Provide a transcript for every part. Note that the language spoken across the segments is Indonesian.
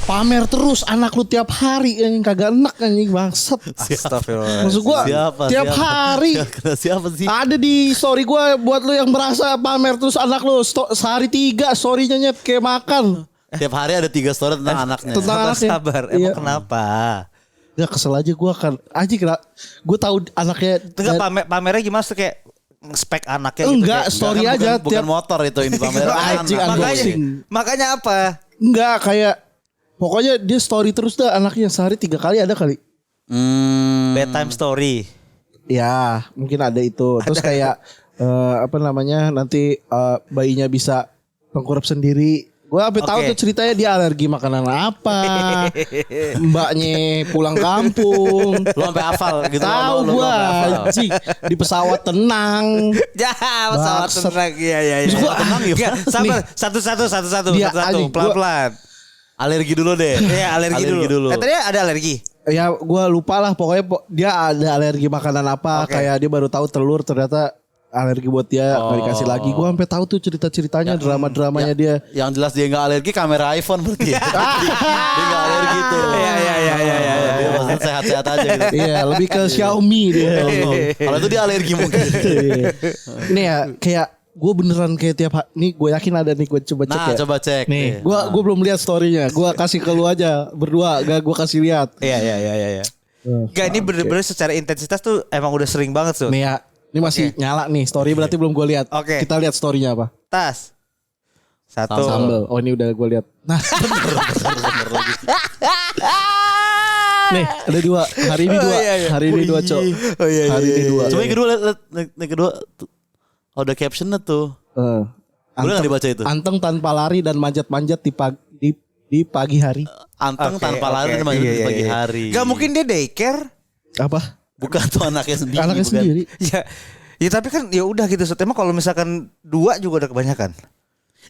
pamer terus anak lu tiap hari yang kagak enak anjing bangsat. Astagfirullah. Maksud gua tiap hari Siapa sih? ada di story gua buat lu yang merasa pamer terus anak lu sehari 3 story-nya nyet kayak makan. Tiap hari ada 3 story tentang anaknya. Tentang anaknya. Sabar. Emang Iya. kenapa? Ya kesel aja gua kan. Anjing kena gua tahu anaknya Enggak pamernya gimana tuh kayak spek anaknya gitu. enggak kayak- story Bukan- aja bukan motor itu ini pameran Anjing, anak. unboxing. Makanya apa? enggak kayak pokoknya dia story terus dah anaknya sehari 3 kali ada kali. Bedtime story. Ya, mungkin ada itu. Terus kayak apa namanya? Nanti bayinya bisa tengkurap sendiri. Gue sampai tahu Oke. tuh ceritanya dia alergi makanan apa. Mbaknya pulang kampung. Lu sampai hafal gitu. Tahu lu gua sampai hafal. anjing di pesawat tenang. Ya, pesawat Bangsat. tenang. Iya. Terus gua, tenang ya, Enggak, Nih. sabar. Satu-satu. Dia anjing, Pelan-pelan. Alergi dulu deh. Iya, alergi dulu. Tadi ada alergi. Ya gue lupa lah pokoknya dia ada alergi makanan apa. Oke. Kayak dia baru tahu telur ternyata alergi buat dia nggak dikasih lagi. Gue sampai tahu tuh cerita-ceritanya drama-dramanya dia. Yang jelas dia nggak alergi kamera iPhone berarti. Dia nggak alergi tuh. Iya. Dia maksudnya sehat-sehat aja gitu. Iya lebih ke Xiaomi dia. Kalau itu dia alergi mungkin. Ini ya kayak gue beneran kayak tiap nih gue yakin ada nih gue coba cek Nah, ya. coba cek. Nih gue belum lihat storynya. Gue kasih ke lu aja berdua. Gak gue kasih lihat. Iya. Enggak, ini bener-bener secara intensitas tuh emang udah sering banget tuh. Nih ya. Ini masih nyala nih story berarti belum gue lihat. Oke. Kita lihat storynya apa? Tas. Satu. Sambel. Oh ini udah gue lihat. Nah nih ada 2. Hari ini 2. Hari ini 2 cok. Hari ini 2. Cuma yang kedua yang kedua ada captionnya tuh. Boleh nggak dibaca itu? Anteng tanpa lari dan manjat-manjat di pagi hari. Anteng Oke, tanpa lari oke. dan maju di Iya, pagi iya. hari. Gak mungkin dia daycare. Apa? Bukan tuh anaknya sendiri. Anaknya bukan. sendiri. Ya tapi kan ya udah gitu. Emang kalau misalkan 2 juga udah kebanyakan.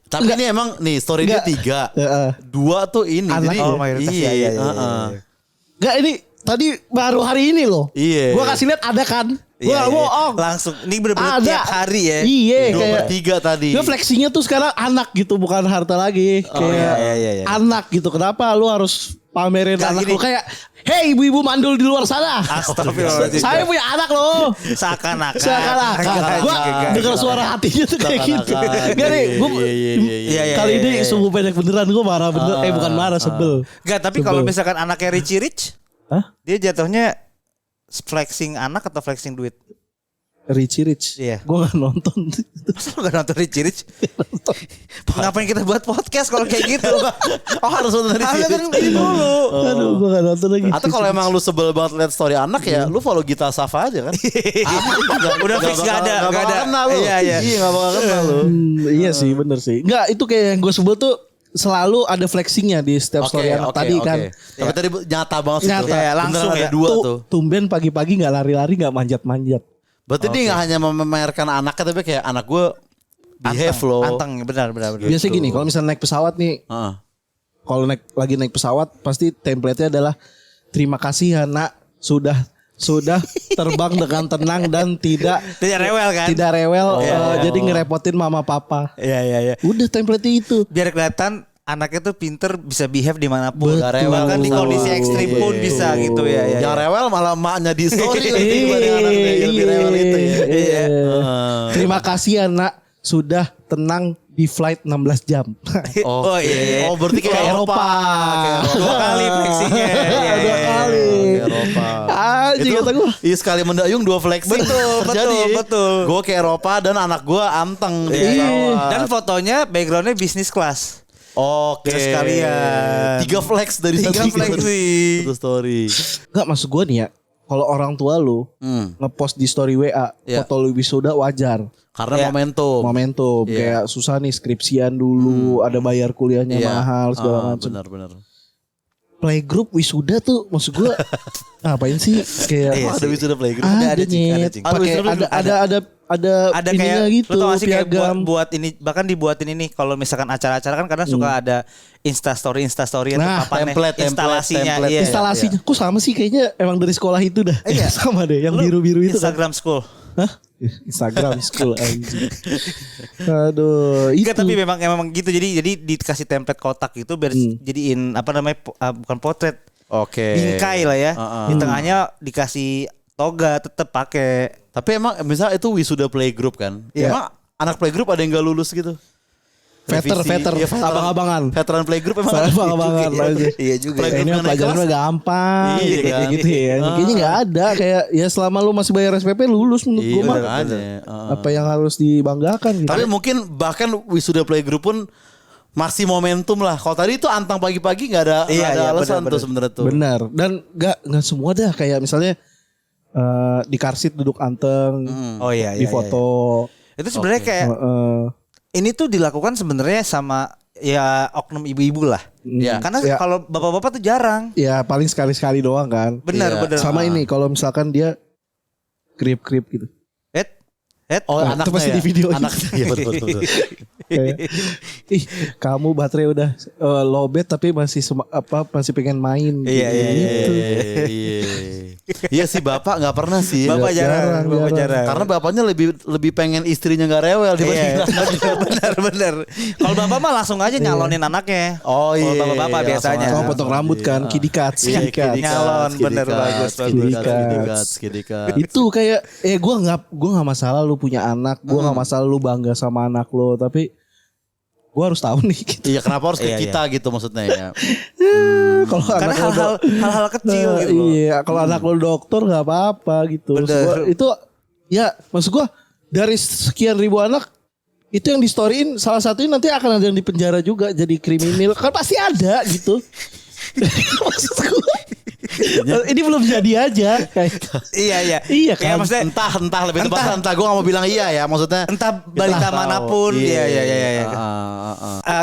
Tapi ini emang nih story dia Enggak. 3. 2 tuh ini. Anak Jadi ya? mayoritas. iya. Iya. Enggak ini tadi baru hari ini loh. Iya. Gua kasih lihat ada kan. Gua Iya, gak iya. bohong. Langsung. Ini bener-bener Ada. tiap hari ya. Iya 2 kayak. per 3 tadi. Dia flexingnya tuh sekarang anak gitu bukan harta lagi. Kayak iya. anak gitu. Kenapa lu harus pamerin Nggak, anak gini. lu kayak hey ibu-ibu mandul di luar sana. Astagfirullahaladzim. Saya punya anak loh. Seakan-akan. Gue denger suara hatinya tuh kayak gitu. Gak nih, gue Iya. kali ini sungguh pendek beneran gue marah bener. Bukan marah sebel. Gak, tapi kalau misalkan anaknya Richie Rich, Hah? dia jatuhnya flexing anak atau flexing duit? Rich. Iya. Gue gak nonton. Masa lu gak nonton Richie Rich? Ngapain kita buat podcast kalau kayak gitu? Oh harus nonton di Harus sini. nonton ini dulu. Aduh gue gak nonton lagi. Atau kalau emang lu sebel banget liat story anak ya lu follow Gita Safa aja kan. Udah fix gak ada. Gak bakal kenal lu. Iya. Iya gak bakal kenal lu. Iya sih bener sih. Enggak itu kayak yang gue sebel tuh selalu ada flexingnya di setiap story anak tadi kan. Tapi tadi nyata banget sih. Nyata. tuh. Ya, langsung Beneran ya. ada 2 tuh. Tumben pagi-pagi gak lari-lari gak manjat-manjat. Berarti dia gak hanya memamerkan anaknya tapi kayak anak gue behave loh. Anteng, benar. Biasanya gini kalau misalnya naik pesawat nih. Heeh. Kalau lagi naik pesawat pasti template-nya adalah terima kasih ya nak sudah terbang dengan tenang dan tidak rewel kan? Tidak rewel jadi ngerepotin mama papa. Iya. Udah template itu. Biar kelihatan anaknya tuh pinter, bisa behave dimanapun. Betul. Gak rewel kan di kondisi ekstrim pun bisa gitu ya. Yang rewel malah emaknya di story lagi dibanding anaknya yang lebih rewel itu ya. Iya. Terima kasih ya nak sudah tenang di flight 16 jam. Oh iya. Oh berarti kayak Eropa. Dua kali flexingnya. Dua kali. Kayak Eropa. Anjing kata gue. Iya sekali mendayung 2 flexing. Betul. Gue ke Eropa dan anak gue anteng di Iya. pesawat. Dan fotonya backgroundnya bisnis kelas. Oke. Sekalian. 3 flex dari 3 flexing. satu story. Enggak maksud gue nih ya. Kalau orang tua lu ngepost di story WA Iya. foto lu wisuda wajar. Karena Momentum Iya. kayak susah nih skripsian dulu, ada bayar kuliahnya mahal segala macam. Benar. Playgroup wisuda tuh maksud gue ngapain sih kayak Iya Ada wisuda playground. ada Cing, nyet Cing. pakai ada ininya kayak gitu lu tau gak sih kayak piagam. buat ini, bahkan dibuatin ini kalau misalkan acara-acara kan kadang suka ada instastory atau Nah, papannya, template, instalasinya. template. Iya. Instalasinya kok sama sih kayaknya emang dari sekolah itu dah. Iya. Sama deh yang Lu biru-biru itu kan. Instagram school. Hah? Instagram school anjing. Aduh, itu. Enggak, tapi memang gitu. Jadi dikasih template kotak itu biar jadiin apa namanya bukan potret. Oke. Bingkai lah ya. Di tengahnya dikasih toga tetap pakai. Tapi emang misalnya itu wisuda playgroup kan? Iya. Emang anak playgroup ada yang gak lulus gitu? Veter, Iya, abang-abangan. Veteran playgroup emang ada Abang-abangan aja. Iya juga. Playgroup Ini yang naik pelajaran kelas. mah gampang Iya, gitu, kan? gitu ya. Kayaknya nggak ada kayak ya selama lu masih bayar SPP lulus menurut Iya, gua mah. makanya. Apa yang harus dibanggakan gitu. Tapi mungkin bahkan wisuda playgroup pun masih momentum lah. Kalau tadi itu antang pagi-pagi nggak ada alasan benar, tuh sebenarnya tuh. Benar. Dan nggak semua dah kayak misalnya di karsit duduk anteng, Oh iya di foto. Itu sebenarnya kayak ini tuh dilakukan sebenarnya sama ya oknum ibu-ibu lah. Iya. Karena Ya. kalau bapak-bapak tuh jarang. Ya paling sekali-sekali doang kan. Benar, Iya. benar. Sama ini kalau misalkan dia krip-krip gitu. Oh, Nah, itu anaknya pasti ya? di video. Anaknya, iya betul. Kayak, ih kamu baterai udah lowbat tapi masih masih pengen main. Iya, gitu. Iya sih bapak nggak pernah sih. Bapak jarang, Bapak jarang. jarang. Karena bapaknya lebih pengen istrinya nggak rewel dibanding Iya, anaknya. benar. Kalau bapak mah langsung aja nyalonin anaknya. Oh iya. Kalau bapak-bapak iya, biasanya. langsung Oh potong rambut kan, kid cuts, Iya, kid cuts. Nyalon, bener, bagus. Kid cuts. Itu kayak gue nggak masalah lu punya anak, gue nggak masalah lu bangga sama anak lo, tapi gue harus tahu nih gitu. Iya kenapa harus ke Iya, kita gitu maksudnya ya. Kalau Karena anak lo hal-hal kecil gitu loh. iya, kalau anak lo dokter nggak apa-apa gitu. Maksud Bener. gua, itu ya maksud gue dari sekian ribu anak itu yang di storyin salah satunya nanti akan ada yang di penjara juga jadi kriminal kan pasti ada gitu. Maksud gue ini belum jadi aja kayak Iya. Iya Kayak kan? maksudnya Entah lebih tepatnya entah gue gak mau bilang iya ya maksudnya. entah balita tahu. manapun. Iya.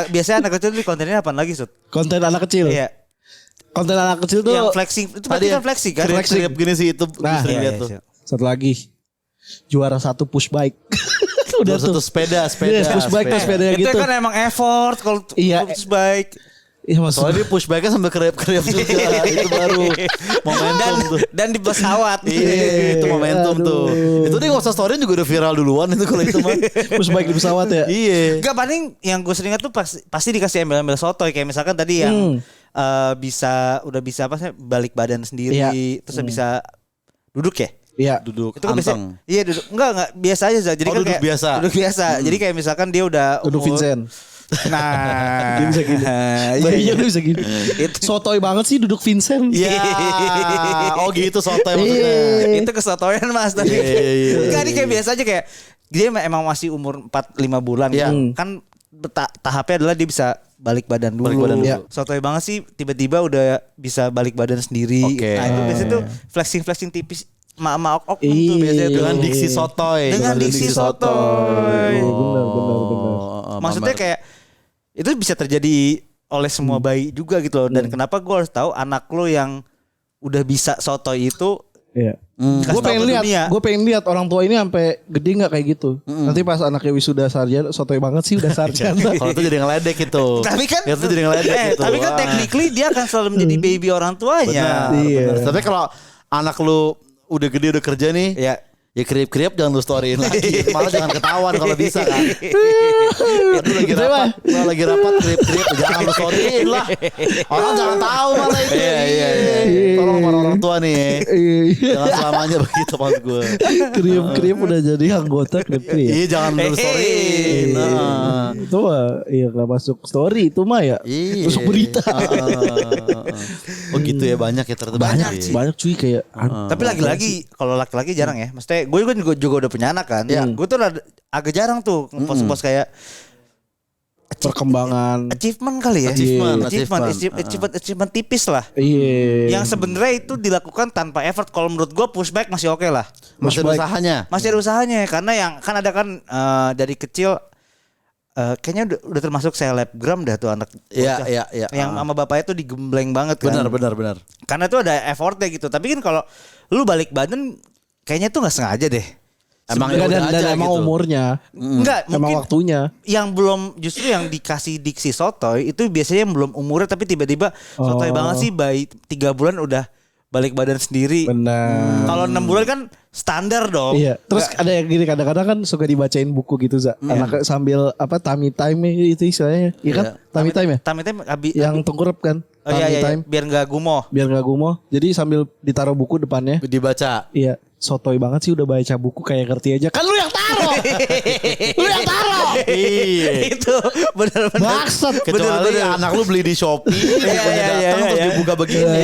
Biasanya anak kecil di kontennya apa lagi, Sud? konten anak kecil. Iya. Konten anak kecil tuh Yang flexing itu berarti kan flexing kan? Krip gini sih itu Nah, sering iya, lihat tuh. iya. satu lagi juara 1 push bike. Udah Satu tuh. sepeda. Iya, push bike tuh sepeda Itu gitu. kan emang effort kalau Iya. push bike. Iya maksud Soalnya dia pushbacknya sambil kriap-kriap juga. Itu baru momentum tuh. Dan di pesawat. Iya, itu momentum tuh. Itu dia nggak usah storyin juga udah viral duluan itu kalau itu mah. push bike di pesawat ya. Iya. Gak paling yang gue sering lihat tuh pasti dikasih embel-embel sotoy kayak misalkan tadi yang udah bisa apa sih balik badan sendiri Iya. terus bisa duduk ya. Iya. Duduk Itu kan biasa, anteng. iya duduk enggak biasa aja Zak. Jadi Oh, kan duduk kayak biasa. Duduk biasa. Jadi kayak misalkan dia udah Duduk Vincent. Nah, Dia bisa gini. Bayinya tuh bisa gini. Sotoy banget sih duduk Vincent. Iya. Oh gitu sotoy maksudnya. Itu kesotoyan Mas tadi. Iya. Enggak, ini kayak biasa aja kayak dia emang masih umur 4-5 bulan Iya. kan tahapnya adalah dia bisa balik badan dulu. Balik badan dulu. Iya. Sotoy banget sih tiba-tiba udah bisa balik badan sendiri. Oke. Nah, itu biasanya tuh flexing tipis mak-mak ok tuh Iya. biasanya tuh. Dengan diksi sotoy. Dengan diksi sotoy. Benar. Maksudnya kayak itu bisa terjadi oleh semua bayi juga gitu loh. Dan kenapa gue harus tahu anak lo yang udah bisa sotoy itu Iya. kasih tahu ke dunia. Gue pengen lihat orang tua ini sampai gede nggak kayak gitu. Nanti pas anaknya wisuda sarjana, sotoy banget sih udah sarjana. Kalau itu jadi ngeledek itu. Tapi kan itu jadi ngeledek gitu. tapi kan technically dia akan selalu menjadi baby orang tuanya. Iya. Benar. Tapi kalau anak lu udah gede udah kerja nih, ya kriap-kriap jangan lu storyin lagi. Malah jangan ketahuan kalau bisa kan. Itu lagi rapat kriap-kriap jangan lu storyin lah. Orang jangan tahu malah itu. Iya. Tolong orang tua nih. Iya. Jangan selamanya begitu maksud gue. Krip ada jadi anggota krip. Iya jangan lu storyin. Nah. Itu mah iya nggak masuk story itu mah ya. Iya. Masuk berita. Oh gitu ya banyak ya ternyata. Banyak cuy kayak. Tapi lagi-lagi kalau laki-laki jarang ya. Maksudnya gue juga udah punya anak kan. Gue tuh agak jarang tuh post-post kayak Perkembangan. achievement kali ya. Achievement tipis lah. Iya. Yang sebenarnya itu dilakukan tanpa effort. Kalau menurut gue pushback masih oke lah. Masih ada usahanya. Masih ada usahanya karena yang kan ada kan dari kecil kayaknya udah termasuk selebgram dah tuh anak. Iya. Yang sama bapaknya tuh digembleng banget kan. Benar. Karena itu ada effortnya gitu. Tapi kan kalau lu balik badan kayaknya tuh nggak sengaja deh. Emang Enggak, udah dan aja emang gitu. umurnya. Enggak, Emang mungkin waktunya. yang belum justru yang dikasih diksi sotoy itu biasanya yang belum umurnya tapi tiba-tiba sotoy banget sih bayi 3 bulan udah balik badan sendiri. Benar. Kalau 6 bulan kan standar dong. Iya. Terus ada yang gini kadang-kadang kan suka dibacain buku gitu Za. Anak sambil apa tummy time itu istilahnya. Iya kan? Tummy time ya? Tummy time Yang tengkurap kan? Oh iya, Tummy iya, time. biar nggak gumoh. Biar gak gumoh. Jadi sambil ditaruh buku depannya. Dibaca. Iya. Sotoy banget sih udah baca buku kayak ngerti aja. Kan lu yang taruh. Lu yang taruh. Iya. Itu benar-benar. Maksud. Kecuali anak lu beli di Shopee, bukunya datang terus dibuka begini.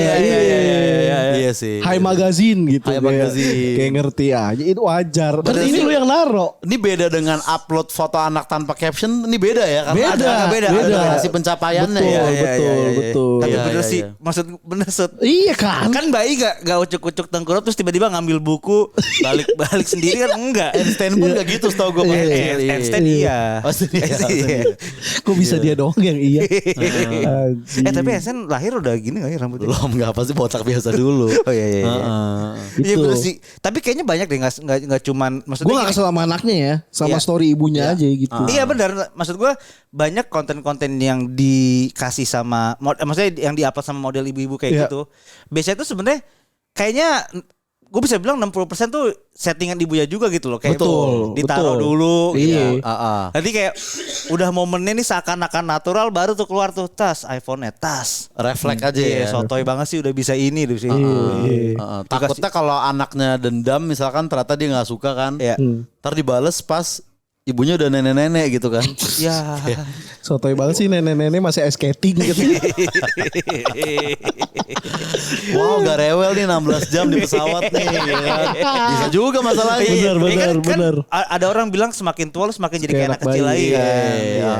Iya sih. Hai magazine gitu. Hai magazine. Kayak ngerti aja. Itu wajar. Dan Bener ini sih. lu yang naruh. Ini beda dengan upload foto anak tanpa caption. Ini beda ya karena Beda, ada beda. generasi pencapaiannya Betul, ya. betul. Tapi Iya, bener iya, sih, iya. maksud bener Sud. Iya kan? Kan bayi gak ucuk-ucuk tengkurap terus tiba-tiba ngambil buku balik sendiri kan enggak. Einstein pun gak gitu setahu gue. Einstein iya. Oh, iya. Kok bisa dia doang yang iya? Anjing. Tapi Einstein lahir udah gini gak ya rambutnya? Belum, gak apa sih botak biasa dulu. Oh iya iya. Iya. Iya Itu. bener sih. Tapi kayaknya banyak deh nggak cuman maksudnya. Gue gak kesel sama anaknya ya. Sama Iya. story ibunya aja gitu. Iya benar. Maksud gue banyak konten-konten yang dikasih sama maksudnya yang di-upload sama model ibu-ibu kayak Iya. gitu. Biasanya tuh sebenarnya kayaknya gue bisa bilang 60% tuh settingan ibunya juga gitu loh. Kayak Betul, ditaruh betul. dulu gitu. Iya. Nanti kayak udah momennya nih seakan-akan natural baru tuh keluar tuh tas iPhone-nya tas. Refleks aja Iya, ya. sotoy banget sih udah bisa ini udah bisa ini. Takutnya kalau anaknya dendam misalkan ternyata dia gak suka kan. Iya. Ntar dibales pas ibunya udah nenek-nenek gitu kan. Ya. Sotoy banget sih nenek-nenek masih ice skating gitu. Wow, gak rewel nih 16 jam di pesawat nih. Ya kan? Bisa juga masalahnya. Benar, Iya, benar, kan benar. ada orang bilang semakin tua lu semakin jadi kayak anak kecil bayi. lagi kan. Iya.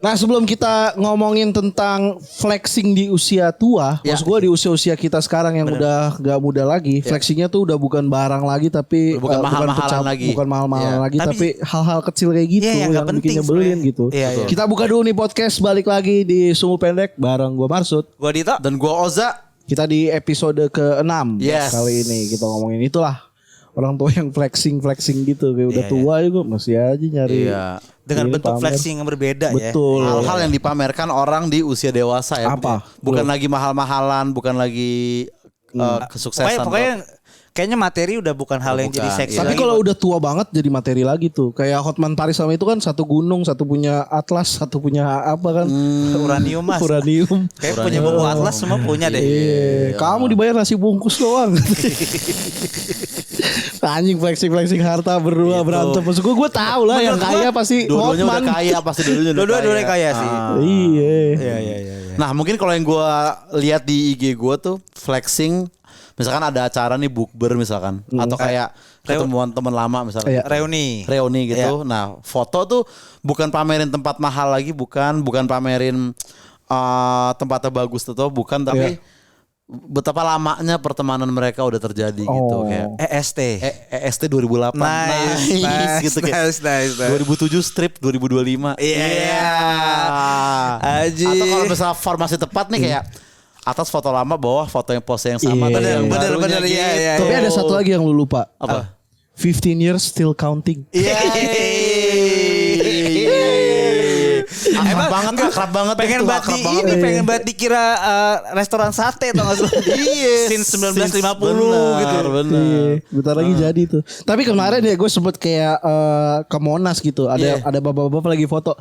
Nah sebelum kita ngomongin tentang flexing di usia tua, Ya. maksud gue di usia-usia kita sekarang yang udah gak muda lagi, flexingnya tuh udah bukan barang lagi tapi Bukan mahal-mahalan lagi. bukan mahal-mahalan Ya. lagi, Tapi- tapi hal-hal kecil kayak gitu Iya, yang yang gak bikin penting nyebelin sebenarnya. gitu. Iya, iya. Kita buka dulu nih podcast, balik lagi di Sumbu Pendek bareng gue Marsud. Gua Dito. Dan gua Oza. Kita di episode ke-6 Yes. kali ini kita ngomongin itulah orang tua yang flexing gitu kayak udah Iya, tua juga masih aja nyari. Iya. Dengan Iya, bentuk pamer. flexing yang berbeda ya. Betul. Hal-hal yang dipamerkan orang di usia dewasa ya. Apa? Bukan lagi mahal-mahalan, bukan lagi kesuksesan. Pokoknya kayaknya materi udah bukan hal yang jadi Bukan, seksi iya. Tapi lagi kalau buat- udah tua banget jadi materi lagi tuh. Kayak Hotman Paris sama itu kan satu gunung, satu punya Atlas, satu punya apa kan? uranium mas. Uranium. Kayak punya buku Atlas semua punya deh. Iya. Kamu dibayar nasi bungkus doang. Anjing flexing harta berdua berantem. Maksud gue tahu lah yang kaya pasti Dua-duanya udah Hotman. kaya, pasti dua-duanya udah Dua-duanya kaya sih. Iya. Iya. Nah mungkin kalau yang gue lihat di IG gue tuh flexing, misalkan ada acara nih bukber misalkan, atau kayak ketemuan teman lama misalkan, Iya. Reuni gitu. Nah foto tuh bukan pamerin tempat mahal lagi, bukan pamerin tempatnya bagus tuh, bukan, tapi betapa lamanya pertemanan mereka udah terjadi gitu kayak. EST. EST 2008 Nice, gitu kayak. nice. 2007 strip 2025. Iya. Aji. Atau kalau misalnya formasi tepat nih kayak atas foto lama, bawah foto yang pose yang sama, Iya. tapi yang Bener, barunya bener, iya, iya, gitu. Tapi ada satu lagi yang lu lupa. Apa? 15 years still counting. Iya. Akrab banget pengen itu, banget akrab di banget. ini, pengen banget dikira restoran sate tau gak sih? Iya. Since 1950 Benar, gitu. benar. Iya, bentar lagi jadi tuh. Tapi kemarin ya gue sempet kayak ke Monas gitu. Iya. Ada bapak-bapak lagi foto.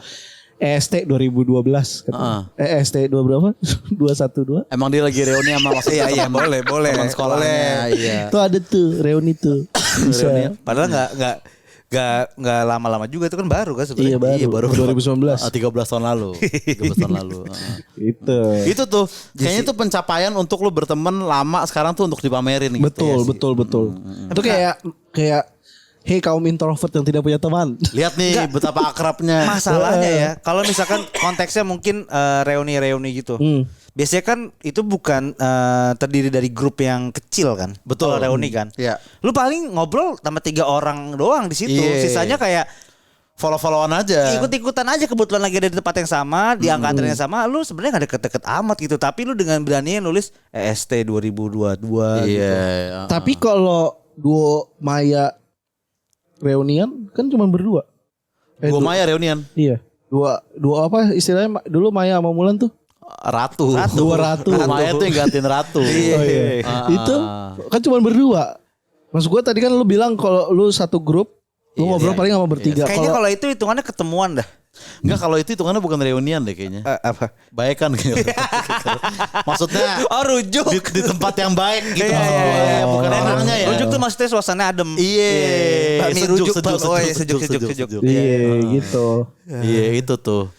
EST 2012 katanya. EST 2 berapa? 212. Emang dia lagi reuni sama maksudnya Iya, boleh. teman sekolahnya. Iya. Tuh ada tuh reuni tuh. Bisa. Padahal nggak lama-lama juga itu kan baru kan sebenarnya. Iya baru 2019. 13 tahun lalu. 13 tahun lalu. Itu. Itu tuh kayaknya itu pencapaian untuk lu berteman lama sekarang tuh untuk dipamerin gitu. Betul, ya sih. betul. Itu kayak hey kaum introvert yang tidak punya teman. Lihat nih betapa akrabnya. Masalahnya ya, kalau misalkan konteksnya mungkin reuni-reuni gitu. Biasanya kan itu bukan terdiri dari grup yang kecil kan. Betul. Kalau reuni kan. Iya. Lu paling ngobrol sama 3 orang doang di situ. Iya. Sisanya kayak Follow-followan aja. ikut-ikutan aja, kebetulan lagi ada di tempat yang sama, di angkatan yang sama, lu sebenarnya gak deket-deket amat gitu. Tapi lu dengan beraninya nulis EST 2022 gitu. Iya. Tapi kalau duo Maya reunian kan cuma berdua. Gua Maya reunian. Iya. Dua apa istilahnya dulu Maya sama Mulan tuh? Ratu. 200. Lumayan tuh yang gantiin Ratu. Oh iya. Itu kan cuma berdua. Maksud gue tadi kan lu bilang kalau lu satu grup, lu ngobrol paling sama bertiga. Kayaknya kalau itu hitungannya ketemuan dah. Enggak, kalau itu hitungannya bukan reunian deh kayaknya. Apa? Baik kan gitu. Maksudnya rujuk. di tempat yang baik gitu. Iya. Bukan enaknya ya. Rujuk tuh maksudnya suasana adem. Iya. Bakmi rujuk. Sejuk. Iya gitu. Iya itu tuh.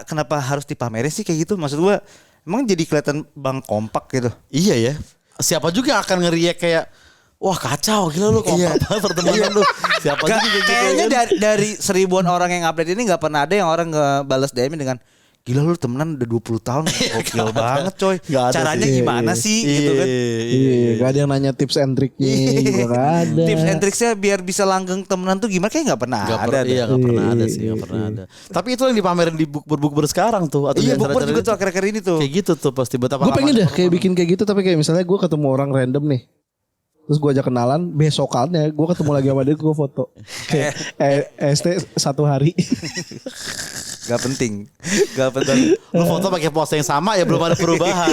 Kenapa harus dipamerin sih kayak gitu? Maksud gua emang jadi kelihatan bang kompak gitu. Iya ya. Siapa juga akan ngeriak kayak wah kacau gila lu kompak banget pertemuan lu. Siapa juga gitu. Kayaknya dari seribuan orang yang update ini gak pernah ada yang orang ngebales DM dengan gila lu temenan udah 20 tahun. Gokil banget coy. Caranya gimana sih gitu kan. Iya, gak ada yang nanya tips and triknya juga gak ada. Tips and triksnya biar bisa langgeng temenan tuh gimana kayak gak pernah ada. Iya gak pernah ada sih, gak pernah ada. Tapi itu yang dipamerin di bukber sekarang tuh. Atau iya bukber juga tuh akhir-akhir ini tuh. Kayak gitu tuh pasti betapa. Gue pengen deh kayak bikin kayak gitu, tapi kayak misalnya gue ketemu orang random nih. Terus gue ajak kenalan, besokannya gue ketemu lagi sama dia, gue foto. Kayak ST 1 hari. Gak penting. Lu foto pakai pose yang sama ya belum ada perubahan.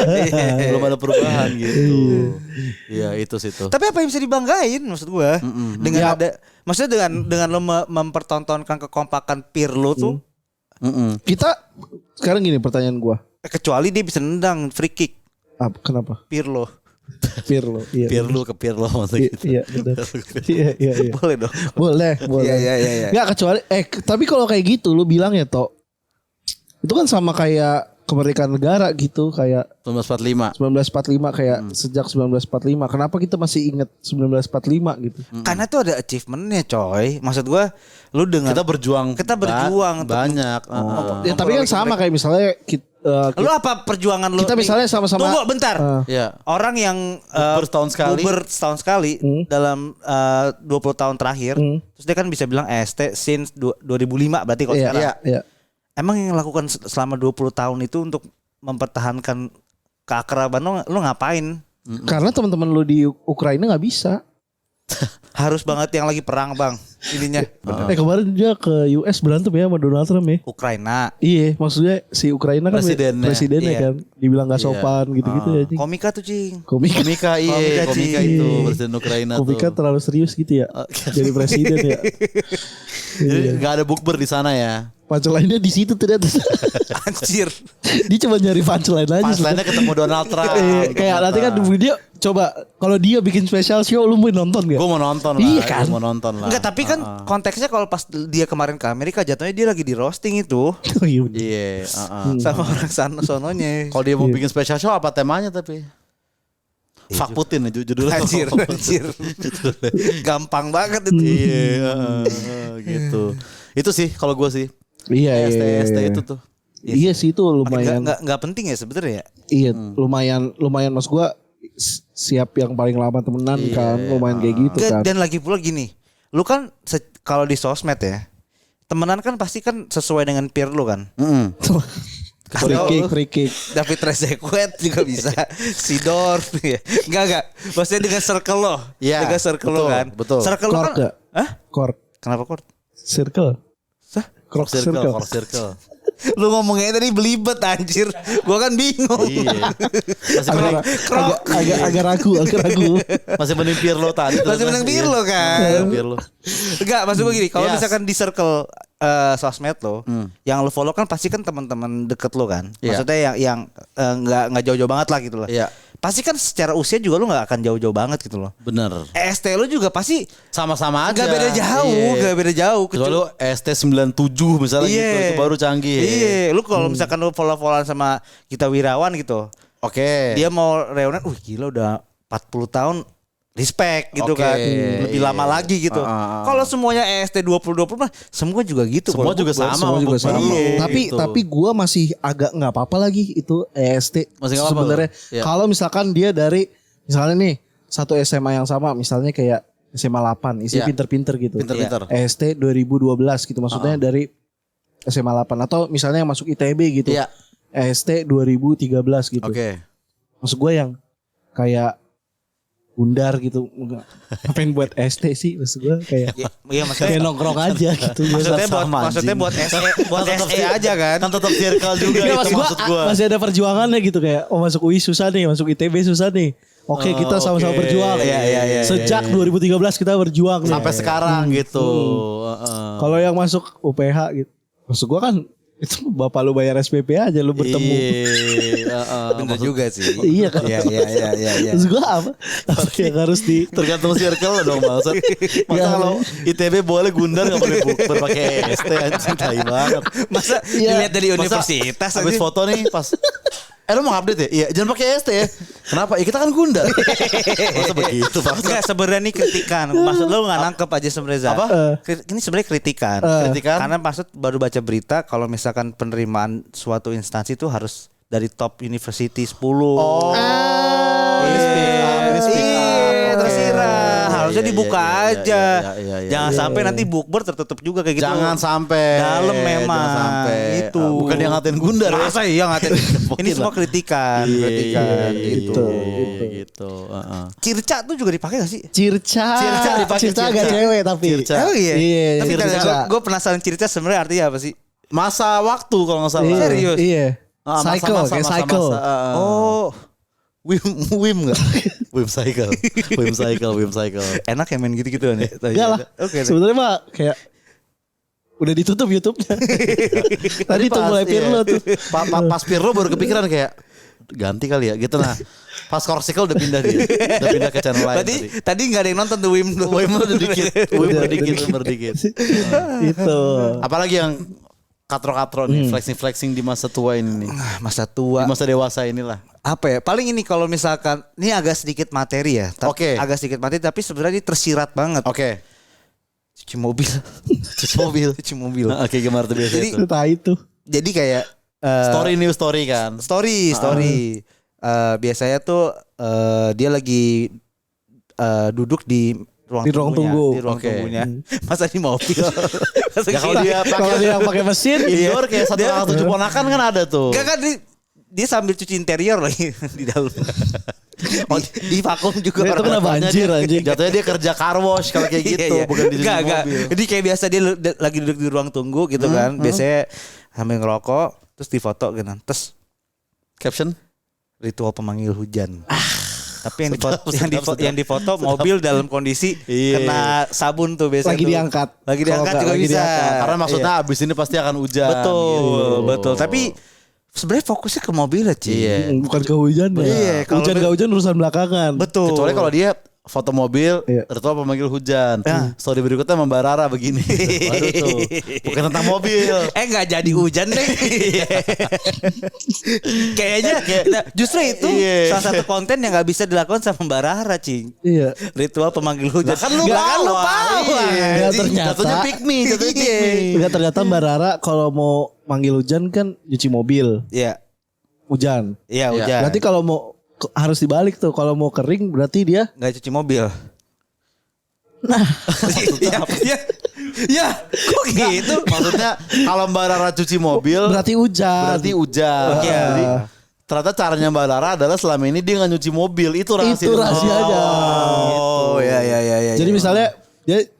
Belum ada perubahan gitu. Iya itu sih tuh. Tapi apa yang bisa dibanggain maksud gue? Dengan ada, maksudnya dengan lo mempertontonkan kekompakan peer lo tuh. Kita sekarang gini pertanyaan gue. Kecuali dia bisa nendang free kick. Kenapa? Peer lo. Pirlo, iya. Pirlo maksudnya gitu. Iya, benar. Iya. Boleh dong. Boleh. Iya. Enggak kecuali tapi kalau kayak gitu lu bilang ya, Tok. Itu kan sama kayak kemerdekaan negara gitu, kayak 1945 kayak sejak 1945. Kenapa kita masih ingat 1945 gitu? Karena tuh ada achievementnya coy. Maksud gua lu dengan kita berjuang banyak. Ya, tapi kan sama kayak misalnya lu apa perjuangan lu? Kita misalnya sama-sama. Tunggu bentar. Iya. Orang yang bertahun sekali dalam 20 tahun terakhir, terus dia kan bisa bilang ST since 2005 berarti kalau sekarang. Iya. Emang yang lakukan selama 20 tahun itu untuk mempertahankan keakraban lu ngapain? Karena teman-teman lu di Ukraina nggak bisa. Harus banget yang lagi perang bang ininya. Kemarin dia ke US berantem ya sama Donald Trump ya. Ukraina. Iya, maksudnya si Ukraina kan presidennya kan dibilang gak sopan gitu-gitu ya. Komika tuh cing. Komika itu presiden Ukraina tuh. Komika terlalu serius gitu ya. Jadi presiden ya. Jadi nggak ada bukber di sana ya. Punchline-nya di situ ternyata. Anjir. Dia cuma nyari punchline aja. Punchline-nya ketemu Donald Trump. Kayak nanti kan di video coba kalau dia bikin special show lu mau nonton gak? Gue mau nonton lah. Iya kan? Gue mau nonton lah. Enggak, tapi kan konteksnya kalau pas dia kemarin ke Amerika jatuhnya dia lagi di roasting itu. Oh iya. Iya. Sama orang sononya. Kalau dia mau bikin special show apa temanya tapi? Fuck Putin judulnya. Anjir. Gampang banget itu. Iya. Gitu. Itu sih kalau gue sih. Iya. ST itu tuh. Iya sih itu lumayan. Nggak penting ya sebenarnya ya. Iya, lumayan mas gua siap yang paling lama temenan kan, lumayan kayak gitu kan. Dan lagi pula gini, lu kan kalau di sosmed ya, temenan kan pasti kan sesuai dengan peer lu kan. Free kick. David Trezeguet juga bisa. Sidorf ya. Enggak. Maksudnya dengan circle lo. Iya. Dengan circle lo kan. Betul. Circle lo kan. Hah? Kork. Kenapa kork? Circle. Croc circle. Lu ngomongnya tadi belibet anjir. Gua kan bingung. Iya. Agak ragu. Masih mending Pirlo tadi. Masih mending Pirlo kan. Pirlo. Enggak, maksud gue gini, kalau misalkan di circle sosmed lo, yang lo follow kan pasti kan teman-teman deket lo kan. Maksudnya yang enggak jauh-jauh banget lah gitu loh. Iya. Pasti kan secara usia juga lo nggak akan jauh-jauh banget gitu loh. Bener. ST lo juga pasti sama-sama aja. Gak beda jauh. Kecuali lo ST 97 misalnya gitu, itu baru canggih. Iya, lu kalau misalkan lo follow-followan sama Gita Wirawan gitu. Oke. Dia mau reunian, gila udah 40 tahun. Respect gitu kan. Lebih lama lagi gitu. Kalau semuanya EST 2020 mah semua juga gitu. Semua juga sama. Semua juga sama. Tapi gua masih agak nggak apa-apa lagi itu EST. Masih nggak apa-apa. Sebenarnya kalau misalkan dia dari misalnya nih satu SMA yang sama, misalnya kayak SMA 8, isi pinter-pinter gitu. Pinter-pinter. EST 2012 gitu, maksudnya dari SMA 8 atau misalnya yang masuk ITB gitu. EST 2013 gitu. Oke. Maksud gue yang kayak Gundar gitu. Enggak. Ngapain buat ST sih maksud gue kayak Iya maksudnya kayak nongkrong aja gitu. maksudnya buat SE aja kan. Kan tetap circle juga Iya, itu maksud gua. masih ada perjuangannya gitu kayak masuk UI susah nih, masuk ITB susah nih. Oke, kita sama-sama berjuang. Iya. Sejak 2013 kita berjuang nih. Sampai sekarang gitu. Kalau yang masuk UPH gitu. Maksud gua kan itu bapak lu bayar SPP aja lu bertemu. Iya. Bener juga sih. Iya kan? Iya. Maksud gua apa yang harus di Tergantung circle dong maksud. Masa kalau ITB boleh Gundar gak boleh berpakai ST anjing tai banget. Masa dilihat dari universitas habis foto nih pas lu mau update ya? Iya, jangan pakai ST ya. Kenapa? Ya kita kan Gundar. Masa begitu Pak? Enggak, sebenarnya ini kritikan. Maksud lo enggak nangkep aja sebenarnya. Apa? Ini sebenarnya kritikan. Kritikan? Karena maksud baru baca berita kalau misalkan penerimaan suatu instansi itu harus dari top university 10. Oh. Ini speak up. Terserah. Harusnya dibuka aja. Iya. Jangan sampai nanti bukber tertutup juga kayak gitu. Jangan sampai. Dalam memang. Jangan sampai. Itu. Bukan yang ngatain Gundar ya. Masa iya ngatain. Ini semua kritikan. Kritikan gitu. Gitu. Circa tuh juga dipakai gak sih? Circa dipakai agak cewek tapi. Circa. Oh iya. Tapi Circa. gue penasaran Circa sebenarnya artinya apa sih? Masa waktu kalau nggak salah. Serius? Iya. Cycle, Masa-masa, kayak cycle. Oh. Wim nggak? Wim cycle. Enak ya main gitu-gitu kan ya? Enggak lah. Oke. Sebenarnya mah kayak udah ditutup YouTube-nya. Tadi tuh mulai Pirlo tuh. Pas Pirlo baru kepikiran kayak ganti kali ya gitu nah. Pas Corsical udah pindah dia. Udah pindah ke channel lain Tadi enggak ada yang nonton tuh Wim. Wim udah dikit. Itu. Apalagi yang katro-katro nih, flexing di masa tua ini nih. Masa tua. Di masa dewasa inilah. Apa ya? Paling ini kalau misalkan ini agak sedikit materi ya. Oke. Agak sedikit materi tapi sebenarnya ini tersirat banget. Oke. Cuci mobil. Cuci mobil. Oke, gimana tuh biasa Jadi, itu? itu. Jadi kayak New story kan. Story. Biasanya tuh dia lagi duduk di ruang tunggu. Tunggunya. Masa di mobil. Ya kalau dia pakai mesin indoor kayak 1,7 ponakan kan ada tuh. Enggak kan dia sambil cuci interior lagi di dalam. Di vakum juga. Itu kena banjir anjing. Jatuhnya dia kerja car wash kalau kayak gitu, bukan di mobil. Jadi kayak biasa dia lagi duduk di ruang tunggu gitu kan. Biasanya sambil ngerokok terus difoto gitu. Terus caption ritual pemanggil hujan. Tapi yang difoto mobil dalam kondisi kena sabun tuh biasanya. Lagi diangkat juga bisa. Karena maksudnya abis ini pasti akan hujan. Betul. Tapi sebenarnya fokusnya ke mobil aja. Bukan ke hujan ya. Iya, hujan gak hujan urusan belakangan. Betul. Kecuali kalau dia foto mobil, ritual pemanggil hujan. Story berikutnya membarara begini. Baru tuh. Bukan tentang mobil. Gak jadi hujan deh. Kayaknya justru itu salah satu konten yang gak bisa dilakukan sama Barara, Cing. Iya. Ritual pemanggil hujan. Kan lu bawa. Ternyata pick me. Ternyata Barara kalau mau manggil hujan kan nyuci mobil. Iya. Hujan. Iya, hujan. Berarti kalau mau harus dibalik tuh. Kalau mau kering berarti dia nggak cuci mobil. Nah, ya, kok gitu? Maksudnya kalau Mbak Rara cuci mobil berarti hujan. Jadi ternyata caranya Mbak Rara adalah selama ini dia nggak nyuci mobil. Itu rahasianya. Oh, ya. Jadi misalnya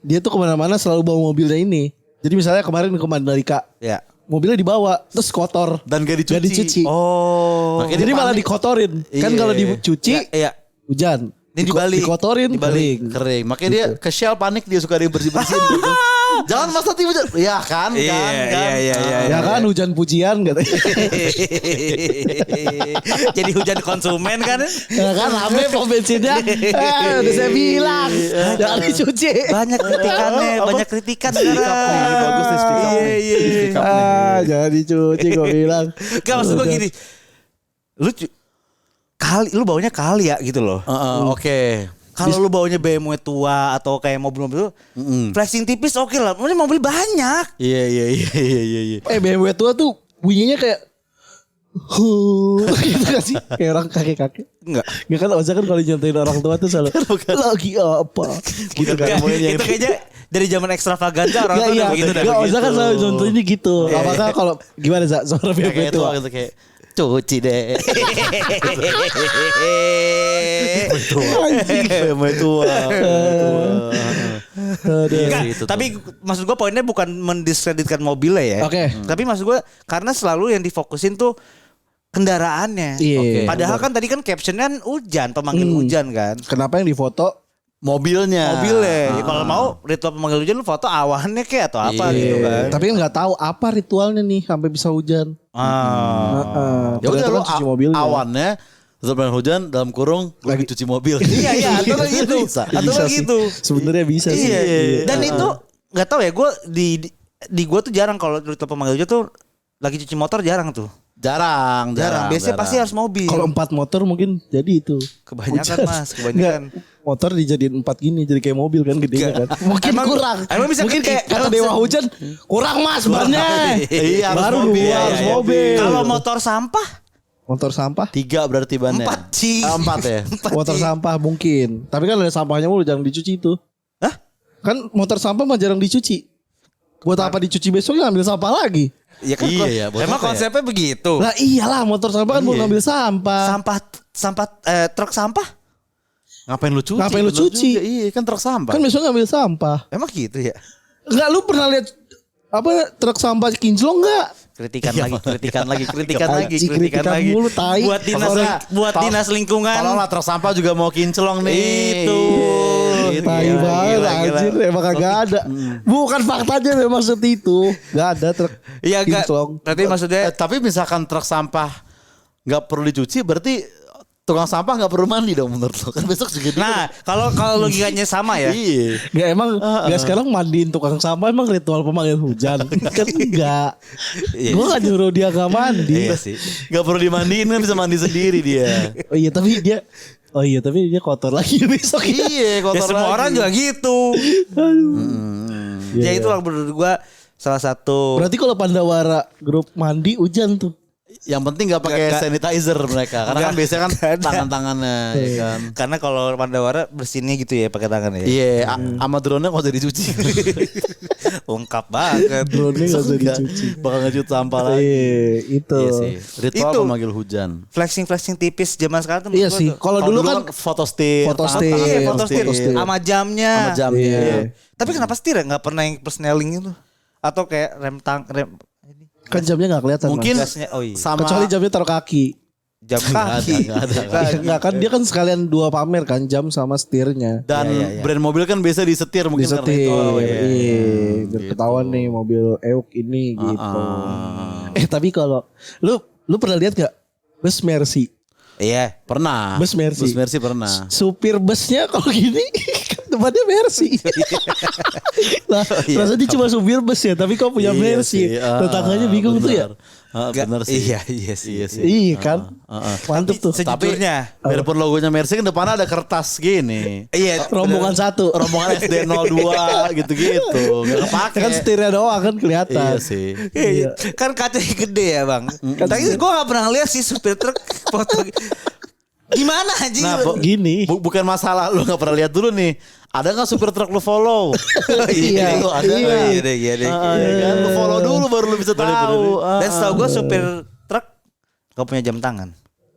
dia tuh kemana-mana selalu bawa mobilnya ini. Jadi misalnya kemarin ke Mandalika. Ya. Mobilnya dibawa terus kotor dan gak dicuci. Oh. Jadi malah dikotorin. Kan kalau dicuci hujan. Ini dibalik. Dikotorin kering. Makanya dia ke Shell panik dia suka ada yang bersih-bersihin gitu. Jangan mas nanti hujan. Ya kan. Ya kan hujan pujian katanya. Jadi hujan konsumen kan. Ya kan rame pom bensinnya. Udah saya bilang jangan dicuci. Banyak kritikannya, banyak kritikan sekarang. Ini bagus nih speak up. Jangan dicuci gue bilang. Gak maksud gue gini. Lu baunya kali ya gitu loh. Oke. Kalau lu baunya BMW tua atau kayak mobil-mobil flashing tipis oke lah. Ini mobil banyak. Iya. BMW tua tuh bunyinya kayak gitu gak sih? Kayak orang kakek-kakek. Enggak kan Oza kan kalau nyantain orang tua tuh selalu lagi apa gitu kan. Itu kayaknya dari zaman ekstravaganza orang tua udah begitu. Oza kan selalu nyantain gitu. Apakah kalau gimana Za suara BMW tua gitu kayak Cuci deh. Pemain tua. Enggak, tapi maksud gue poinnya bukan mendiskreditkan mobilnya ya. Oke. Tapi maksud gue karena selalu yang difokusin tuh kendaraannya. Iya. Padahal kan tadi kan captionnya kan hujan, pemanggil hujan kan. Kenapa yang difoto Mobilnya. Mobilnya. Kalau mau ritual pemanggil hujan lu foto awannya kayak atau apa gitu kan. tapi kan nggak tahu apa ritualnya nih sampai bisa hujan. Ya udah Ternyata lo kan cuci mobilnya. awannya terus hujan dalam kurung lagi cuci mobil. Iya, atau kan gitu. Bisa. Atau kan gitu. Sebenarnya bisa sih. Iya. Dan itu nggak tahu ya, gue di gue tuh jarang kalau ritual pemanggil hujan tuh lagi cuci motor jarang tuh. Jarang. Biasanya pasti harus mobil. Kalau 4 motor mungkin jadi itu. Kebanyakan Hujan. Mas, kebanyakan. Nggak, motor dijadiin 4 gini jadi kayak mobil kan gedenya kan. Mungkin kurang. Emang bisa mungkin kayak kata Dewa Hujan kurang Mas bannya. Iya, harus Baru mobil. dua harus Iya, iya. mobil. Kalau motor sampah Motor sampah 3 berarti bannya. 4 sih. 4 ya. motor sampah mungkin. Tapi kan ada sampahnya mulu jangan dicuci itu. Hah? Kan motor sampah mah jarang dicuci. Buat apa dicuci besoknya ambil sampah lagi? Iya kan. Iya, ya, buat Emang apa ya? konsepnya begitu. Lah iyalah motor sampah kan buat ngambil sampah. Truk sampah. Ngapain lu cuci? Ngapain lu Bener cuci? juga, iya kan truk sampah. Kan besok ngambil sampah. Emang gitu ya. Enggak lu pernah lihat apa truk sampah kinclong enggak? Kritikan Iya, lagi. Anjing, kritikan mulu, tai. Buat dinas lingkungan. Kalau lah truk sampah juga mau kinclong nih. Itu. Tai Gila, banget gila. anjir emang kagak ada. Bukan faktanya memang seperti itu. Enggak ada truk Iya enggak. kinclong. Berarti maksudnya Tapi misalkan truk sampah nggak perlu dicuci, berarti tukang sampah nggak perlu mandi dong menurut lo, kan besok juga dia. nah, kalau logikanya sama ya. Iya. Enggak emang enggak sekarang mandiin tukang sampah emang ritual pemanggil hujan. Kan enggak. Iya. Gua enggak nyuruh dia enggak mandi. Iya sih. Nggak perlu dimandiin kan bisa mandi sendiri dia. Oh iya tapi dia kotor lagi besok ya. Iya, Ya kotor semua lagi. orang juga gitu. Ya itulah menurut gua salah satu. Berarti kalau Pandawara grup mandi hujan tuh. Yang penting nggak pakai Nggak- sanitizer mereka, karena kan Nggak- biasanya kan nggak ada. tangan-tangannya, ya kan. Karena kalau Pandawara bersinnya gitu ya pakai tangan ya. Iya, sama drone-nya nggak usah dicuci. Ungkap banget. Drone-nya nggak usah Nggak, dicuci. bakal ngecut sampah lagi. Itu. Iya sih. Ritual Itu. pemanggil hujan. Flexing tipis zaman sekarang tuh Iya menurut sih. gua tuh. Kalau dulu kan foto stir, foto tangan- stir. tangan- Iya, Foto foto stir. stir sama jamnya. sama jamnya. Iya. Tapi kenapa setir ya? Nggak pernah yang persneling itu? Atau kayak rem kan jamnya nggak kelihatan. Mungkin Mas. gasnya? Oh iya. sama Kecuali jamnya taruh kaki. Jam kaki. nggak ada. Enggak kan dia kan sekalian dua pamer kan jam sama setirnya. dan Iya. brand mobil kan biasa disetir mungkin karena Disetir. itu. Oh, iya. Iya, biar ketahuan nih mobil Euk ini gitu. Tapi kalau lu pernah lihat gak bus Mercy? Iya. Pernah. Bus Mercy. Bus Mercy pernah. Supir busnya kalau gini kan depannya Mercy. Lah, rasanya dia cuma supir bus ya, tapi kok punya Mercy. Tetangganya bingung tuh ya. Benar sih. Iya sih. Iya sih. Iya kan? Mantep tuh. Sejujurnya. Biarpun logonya Mercy kan depannya ada kertas gini. Iya. Rombongan satu. Rombongan SD02 gitu-gitu. Gak kepake. Kan setirnya doang kan kelihatan. Iya sih. Iya. Kan kacanya gede ya bang. Tapi gue gak pernah lihat sih supir truk foto. Gimana anjing? Nah, Gini. bukan masalah lu gak pernah lihat dulu nih. Ada gak supir truk lu follow? Iya. Itu ada Iya. nggak? Iya deh. Ya kan? Lu follow dulu baru lu bisa tahu. Dan setahu gue supir truk gak punya jam tangan.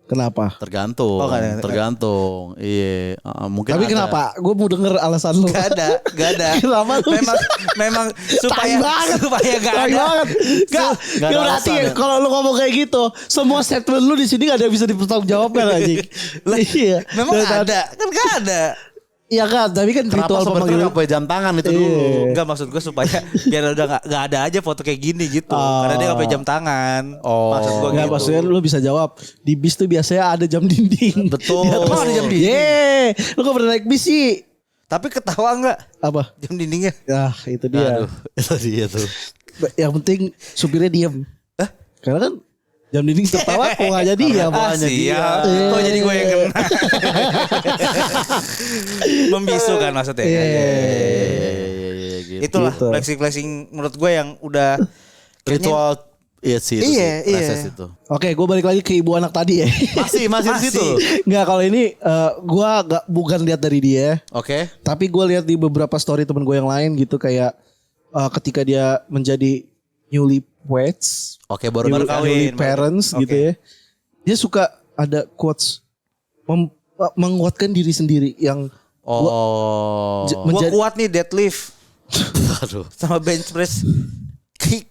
Kenapa? Tergantung. Oh, nggak ada. Tergantung. Iya. Mungkin Tapi ada. kenapa? Gue mau denger alasan lu. Gak ada. Kenapa lu Memang supaya Tai banget. supaya gak Tai ada. banget. Gak Nggak ada berarti alasan ya. kalau lu ngomong kayak gitu, semua statement lu di sini gak ada yang bisa dipertanggungjawabkan anjing. Iya. Memang Dan- ada. Kan gak ada. Iya kan, tapi kan Kenapa ritual supir truk pemanggilan. gak punya jam tangan itu Iya. dulu? Enggak maksud gue supaya biar udah gak ada aja foto kayak gini gitu. Karena dia gak punya jam tangan. Oh. Maksud gue Enggak, gitu. maksudnya lu bisa jawab. Di bis tuh biasanya ada jam dinding. Betul. Di atas. Oh, ada jam dinding. Yeay. Lu gak pernah naik bis sih. Tapi ketawa gak Apa? jam dindingnya? Ya itu dia. Aduh, itu dia tuh. Yang penting supirnya diem. Hah? Karena kan jam dinding tertawa kok gak jadi ya. Ah, siap. Kok jadi gue yang kena? Membisu kan maksudnya. Iya. Iya, gitu. Itulah Gitu. flexing memurut gue yang udah Ritual iya sih itu Iya, sih. iya. Proses itu. Oke, gue balik lagi ke ibu anak tadi ya. Masih di situ. Nggak, kalau ini gua bukan lihat dari dia, Oke. tapi gue lihat di beberapa story temen gue yang lain gitu kayak ketika dia menjadi newlyweds, Oke, baru Baru kawin. kawin. newly parents Oke. gitu ya. dia suka ada quotes menguatkan diri sendiri yang gua kuat nih deadlift. Aduh. Sama bench press.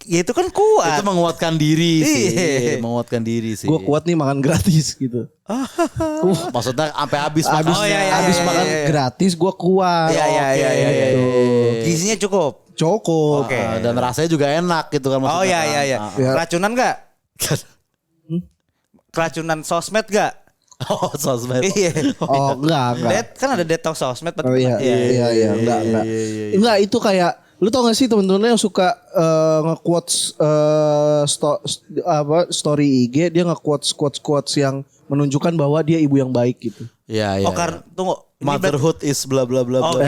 Ya itu kan kuat. Itu menguatkan diri sih. Menguatkan diri sih. Gue kuat nih makan gratis gitu. Maksudnya sampai habis habis makan gratis gue kuat. Iya. Gizinya cukup. Cukup. Oke. Dan rasanya juga enak gitu kan maksudnya. Oh iya. Keracunan enggak? Keracunan sosmed enggak? Oh, sosmed. Iya. Oh, enggak. Kan ada detox sosmed. Oh iya, enggak. Enggak, itu kayak lu tau gak sih temen-temen yang suka nge-quotes story IG, dia nge-quotes yang menunjukkan bahwa dia ibu yang baik gitu. Iya. Oh karena tunggu, motherhood is bla bla bla bla.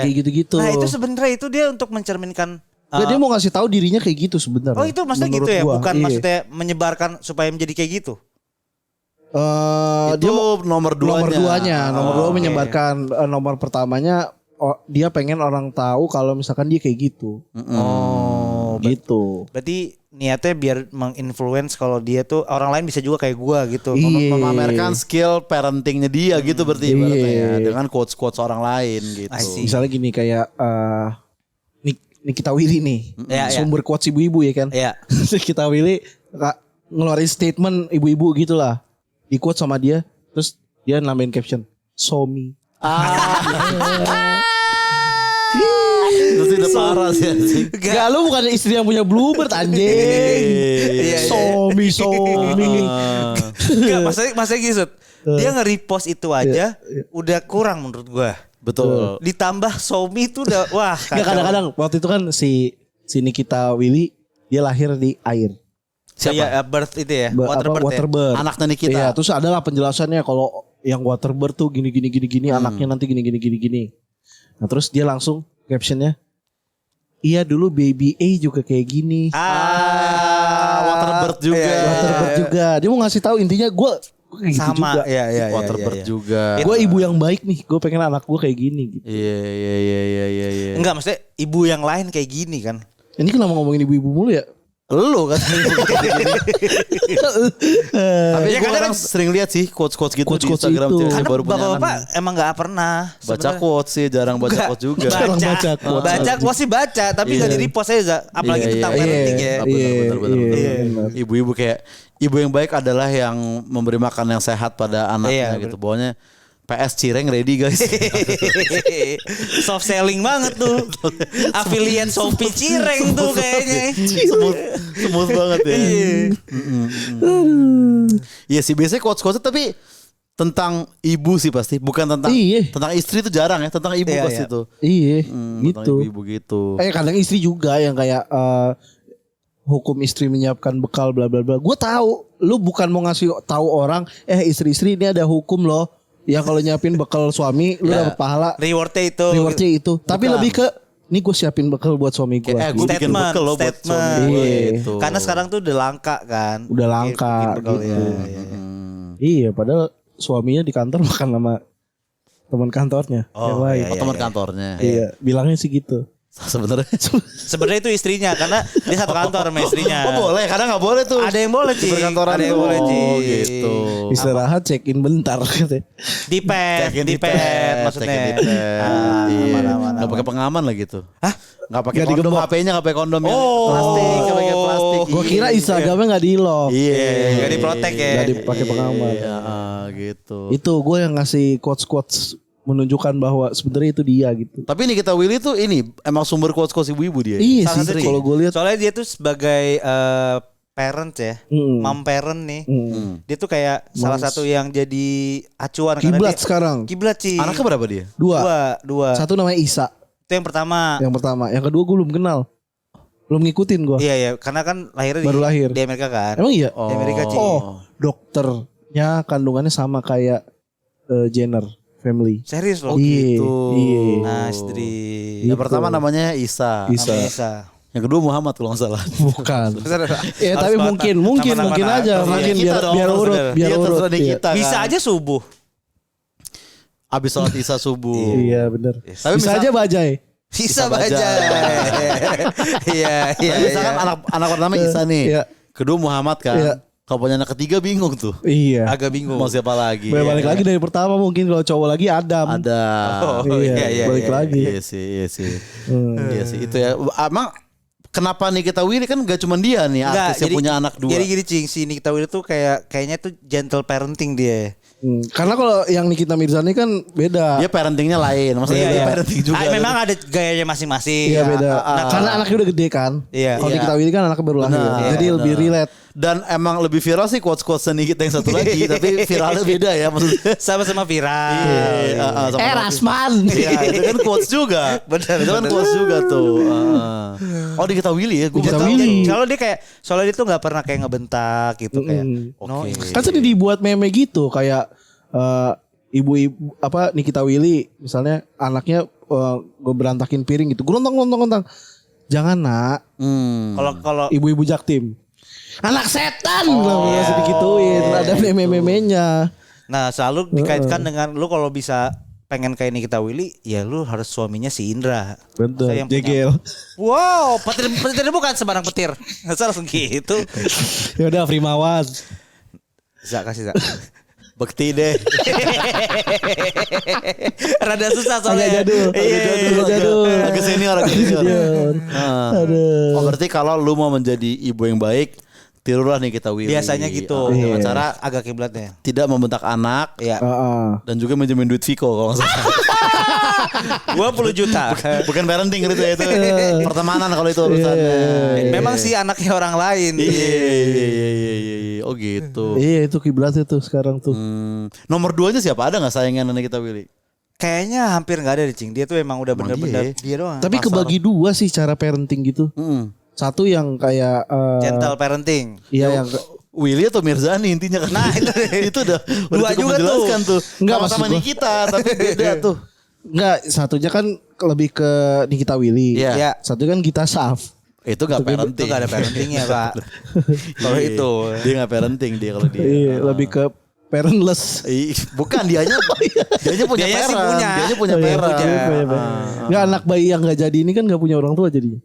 Kayak gitu-gitu. Nah, itu sebenarnya itu dia untuk mencerminkan dia mau ngasih tahu dirinya kayak gitu sebenarnya. Oh, itu maksudnya menurut gitu ya, gua. bukan maksudnya menyebarkan supaya menjadi kayak gitu. Itu nomor duanya. Nomor dua menyebarkan nomor pertamanya dia pengen orang tahu kalau misalkan dia kayak gitu. Gitu. Berarti niatnya biar menginfluence kalau dia tuh orang lain bisa juga kayak gua gitu. Memamerkan skill parentingnya dia gitu berarti ibaratnya ya, dengan quotes orang lain gitu. Misalnya gini kayak Nikita Willy nih, sumber quotes ibu-ibu ya kan. Iya. Nikita Willy ngeluarin statement ibu-ibu gitulah, di quote sama dia, terus dia nambahin caption Somi. Terus udah parah sih. Gak, lu bukan istri yang punya Bluebird anjing. Somi. Enggak, maksudnya gitu. Dia nge-repost itu aja udah kurang menurut gua. Betul. Ditambah Somi itu udah wah. Gak, kadang-kadang waktu itu kan si Nikita Willy dia lahir di air. Siapa? Iya, birth itu ya. Waterbird. Anaknya Nikita. Iya, terus adalah penjelasannya kalau yang waterbird tuh gini, anaknya nanti gini. Nah, terus dia langsung captionnya, iya dulu baby A juga kayak gini. Waterbird juga. Iya. Waterbird juga. Dia mau ngasih tahu intinya gue kayak gitu sama juga. Iya. Waterbird juga. Gue ibu yang baik nih. Gue pengen anak gue kayak gini gitu. Iya. Enggak, maksudnya ibu yang lain kayak gini kan. Ini kenapa ngomongin ibu-ibu mulu ya? Lu kan. Tapi Ya, gue kadang sering lihat sih quotes gitu di Instagram itu. Karena baru punya bapak-bapak anak. emang gak pernah Baca quotes sih, jarang baca quotes juga. Baca quotes sih baca, tapi gak di repost aja. Apalagi tentang parenting ya. Benar. Ibu-ibu kayak ibu yang baik adalah yang memberi makan yang sehat pada anaknya gitu. Pokoknya PS Cireng ready guys. Soft selling banget tuh. Affiliate Shopee Cireng tuh kayaknya. Smooth banget ya. Iya sih biasanya quotes tapi tentang ibu sih pasti, bukan tentang istri itu jarang ya, tentang ibu pasti tuh. Iya, gitu. Ibu gitu. Kadang istri juga yang kayak hukum istri menyiapkan bekal bla bla bla. Gue tahu, lu bukan mau ngasih tahu orang, istri-istri ini ada hukum loh. Ya kalau nyiapin bekal suami, lu dapat pahala. Rewardnya itu. Tapi lebih ke, nih gue siapin bekal buat suami gue. Gue bikin bekal loh buat suami gue gitu. Karena sekarang tuh udah langka kan. Udah langka gitu. Iya, padahal suaminya di kantor makan sama teman kantornya. Teman kantornya. Iya, bilangnya sih gitu. Sebenarnya itu istrinya karena dia satu kantor sama istrinya. Oh boleh, kadang nggak boleh tuh. Ada yang boleh sih. Berkantoran ada yang boleh sih. Gitu. Istirahat check in bentar gitu. Dipet maksudnya. Aman. Gak pakai pengaman lah gitu. Hah? Gak pakai kondom, HP-nya gak pakai kondom ya. Plastik, gak pakai plastik. Gue kira Instagramnya gak di lock. Iya. Gak diprotek ya. Gak dipakai pengaman. Gitu. Itu gue yang ngasih quotes menunjukkan bahwa sebenarnya itu dia gitu. Tapi Nikita Willy tuh ini emang sumber quotes ibu-ibu dia. Iya sih kalau gue lihat. Soalnya dia tuh sebagai parent ya, mom parent nih. Dia tuh kayak salah satu yang jadi acuan. Kiblat sekarang. Kiblat sih. Anaknya berapa dia? Dua. Satu namanya Isa. Itu yang pertama. Yang kedua gue belum kenal. Belum ngikutin gue. Iya karena kan lahirnya baru lahir di Amerika kan. Emang iya? Di Amerika sih. Dokternya kandungannya sama kayak Jenner family. Serius loh? Gitu. Nah, istri. Yang pertama namanya Isa. Yang kedua Muhammad kalau nggak salah. Bukan. Ya tapi mungkin aja. Mungkin biar urut. Bisa aja subuh. Abis sholat Isya subuh. Iya benar. Tapi bisa aja Bajai. Isa Bajai. Iya. Misalkan anak pertama Isa nih. Kedua Muhammad kan. Kalau punya anak ketiga bingung tuh. Iya. Agak bingung. Mau siapa lagi? Balik lagi dari pertama mungkin kalau cowok lagi Adam. Ada. Oh, iya, balik lagi. Iya sih. Iya sih itu ya. Emang kenapa Nikita Willy kan gak cuma dia nih artis yang punya anak 2. Jadi gini Cing, si Nikita Willy tuh kayaknya tuh gentle parenting dia. Karena kalau yang Nikita Mirzani kan beda. Dia parentingnya lain. Maksudnya dia parenting juga. Memang ada gayanya masing-masing. Iya beda. Karena anaknya udah gede kan. Iya. Kalau Nikita Willy kan anaknya baru lahir. Jadi lebih relate. Dan emang lebih viral sih quotes-quotes Nikita yang satu lagi. Tapi viralnya beda ya maksudnya. Sama-sama viral. Rasman. Iya itu kan quotes juga. Benar. Itu kan quotes juga tuh. Oh Nikita Willy ya. Gue Nikita tahu. Willy. Kalau dia kayak soalnya dia tuh nggak pernah kayak ngebentak gitu kayak. Kan sering dibuat meme gitu kayak ibu-ibu apa Nikita Willy misalnya anaknya gue berantakin piring gitu. Gontang. Jangan nak. Kalau Ibu-ibu Jaktim. Anak setan langsung digituin. Ada meme-memenya. Nah selalu dikaitkan dengan lu kalau bisa pengen kayak Nikita Willy, ya lu harus suaminya si Indra. Betul. Saya yang punya- Jegel. Wow, petir bukan sembarang petir. Nggak langsung gitu. Ya udah Primawan. Kasih Zak. Bekti deh. Rada susah soalnya. Agak jadul. Agak senior. Aduh. Oh berarti kalau lu mau menjadi ibu yang baik, tirulah Nikita Willy. Biasanya gitu. Dengan cara Agak kiblatnya. tidak membentak anak. Iya. Dan juga minjemin duit Viko kalau nggak salah. 20 juta. Bukan parenting gitu ya itu. Pertemanan kalau itu urusannya. Memang sih anaknya orang lain. Iya. Oh gitu. Iya itu kiblatnya tuh sekarang tuh. Nomor 2-nya siapa? Ada nggak saingan Nikita Willy? Kayaknya hampir nggak ada deh Cing. Dia tuh emang udah bener-bener dia doang. Tapi kebagi dua sih cara parenting gitu. Satu yang kayak Gentle parenting. Iya yang Willy atau Mirzani intinya kan. Nah, itu udah Dua cukup juga menjelaskan tuh. Enggak, Sama-sama maksud gua. Nikita tapi beda tuh. enggak satunya kan lebih ke Nikita Willy. Iya. Ya. Satu kan Gita Saf. Itu gak Itu parenting. gak ada parentingnya Pak. Kalau itu. Dia gak parenting dia kalau dia. Iya, lebih ke parentless. Bukan dianya punya Dianya sih parent. punya. Dianya punya Iya, parent. punya. Enggak anak bayi yang enggak jadi ini kan enggak punya orang tua jadinya.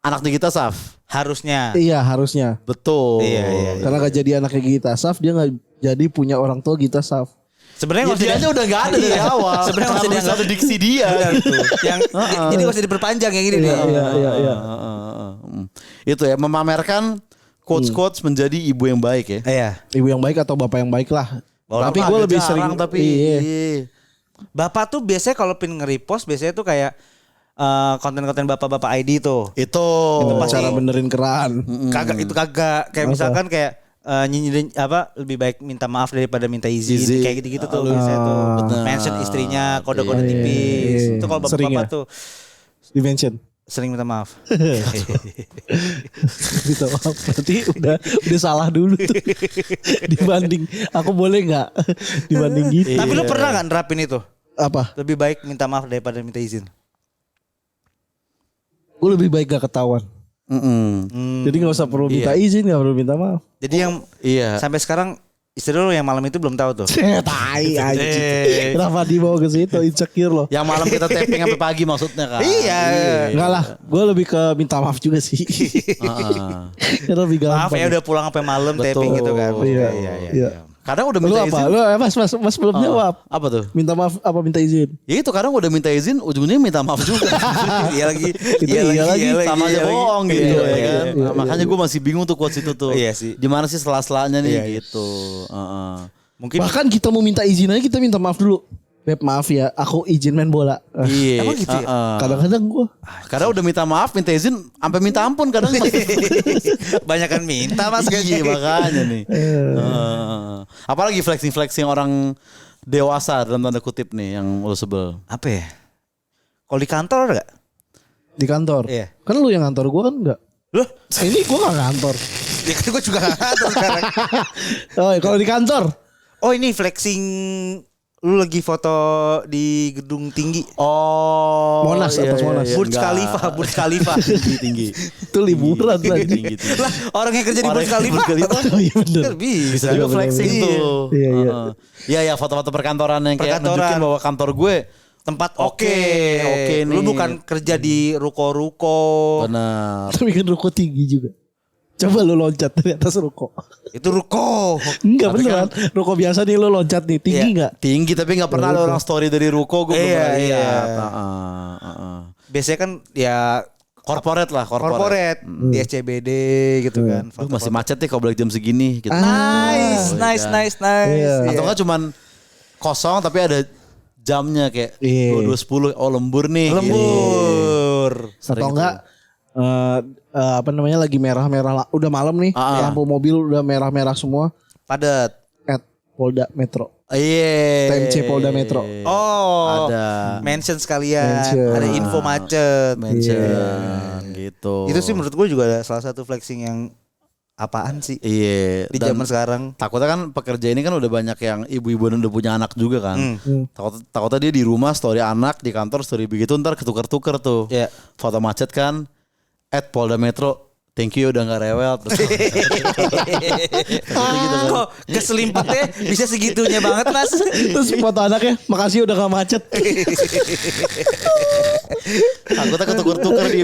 Anak Nikita Saf. Harusnya. Iya, harusnya. Betul. Iya. Karena enggak jadi anaknya Gita Saf, dia enggak jadi punya orang tua Gita Saf. Sebenarnya Ya dianya udah gak ada dari awal. Sebenarnya masih Terlalu dianggap satu diksi dia. yang jadi gak usah diperpanjang yang ini nih. Iya. Itu ya memamerkan quotes menjadi ibu yang baik ya. Iya. Ibu yang baik atau bapak yang baik lah. Tapi gue Agak lebih jarang, sering tapi iya. Bapak tuh biasanya kalau pin nge-repost biasanya tuh kayak konten-konten bapak-bapak ID tuh. Itu Cara benerin keran. Kagak kayak misalkan kayak nyinyirin apa lebih baik minta maaf daripada minta izin. Kayak gitu-gitu tuh biasanya tuh. benar. Mention istrinya kode-kode tipis. Itu kalau Sering bapak-bapak ya? tuh Dimension. sering minta maaf. Gitu. Berarti udah salah dulu tuh. Dibanding aku boleh nggak dibanding gitu. Tapi lu pernah gak nerapin itu? Apa? Lebih baik minta maaf daripada minta izin. Gue lebih baik gak ketahuan. Jadi nggak usah perlu minta izin, nggak perlu minta maaf. Jadi yang sampai sekarang istri lu yang malam itu belum tahu tuh. Tai aja. Kenapa dibawa ke situ insecure loh? yang malam kita tapping sampai pagi maksudnya kan. Iya. Enggak lah, gue lebih ke minta maaf juga sih. Karena lebih gampang. Maaf ya udah pulang sampai malam taping gitu kan. Iya. Kadang udah Lu minta apa? izin. Lu mas belum jawab. Apa tuh? Minta maaf apa minta izin? Ya itu kadang udah minta izin ujungnya minta maaf juga. Iya lagi. Iya lagi. Sama aja bohong gitu Iya, ya iya, kan. iya, Nah, makanya gue masih bingung tuh quotes itu tuh. Iya sih. Gimana sih sela-selanya nih Iya. gitu. Mungkin Bahkan kita mau minta izin aja kita minta maaf dulu. Beb maaf ya, aku izin main bola. Iya. Emang gitu ya? Kadang-kadang gue Kadang udah minta maaf, minta izin, sampai minta ampun kadang. banyakan minta mas Iya makanya nih. Apalagi flexing-flexing orang dewasa dalam tanda kutip nih yang lo sebel. Apa ya? Kalau di kantor ada gak? di kantor. Iya. Kan lu yang kantor gue kan enggak. Loh? Ini gue gak kantor. Ya kan gue juga gak kantor sekarang. Oh kalau di kantor. Oh ini flexing lu lagi foto di gedung tinggi. Oh. Monas, atas Monas. Burj Khalifa, Burj Khalifa. Tinggi. Itu liburan tadi. Tinggi. Lah orang yang kerja di Burj Orang yang Khalifa. Burj Khalifa. Oh iya bener. Bisa. Juga bener, flexing bener. tuh. Iya, iya. Iya ya foto-foto perkantoran yang kayak Perkantoran. nunjukin bahwa kantor gue Tempat Oke nih. Lu bukan kerja di ruko-ruko. benar. Tapi kan ruko tinggi juga. Coba lu loncat dari atas ruko. Itu ruko. Enggak beneran. Ruko biasa nih lu loncat nih. Tinggi enggak? Tinggi tapi gak pernah ada orang story dari ruko. Gue belum pernah lihat. Biasanya kan ya corporate lah. Corporate di SCBD gitu kan. Masih macet nih kalau balik jam segini gitu. Nice. Atau enggak cuman kosong tapi ada jamnya kayak 22.10. Oh lembur nih. Lembur. Atau enggak apa namanya lagi merah-merah udah malam nih, lampu mobil udah merah-merah semua. Padat. Polda Metro. Iya. TMC Polda Metro. Oh. Ada mention sekalian. Ada info macet. mention gitu. Itu sih menurut gue juga salah satu flexing yang apaan sih? Iya. Di zaman sekarang. Takutnya kan pekerja ini kan udah banyak yang ibu-ibu yang udah punya anak juga kan. Takutnya dia di rumah story anak, di kantor story begitu, ntar ketuker-tuker tuh. Iya. Foto macet kan. @Polda Metro. Thank you udah gak rewel. Kok keselimpatnya bisa segitunya banget Mas. Terus foto anaknya, makasih udah gak macet. Takutnya ketuker-tuker dia.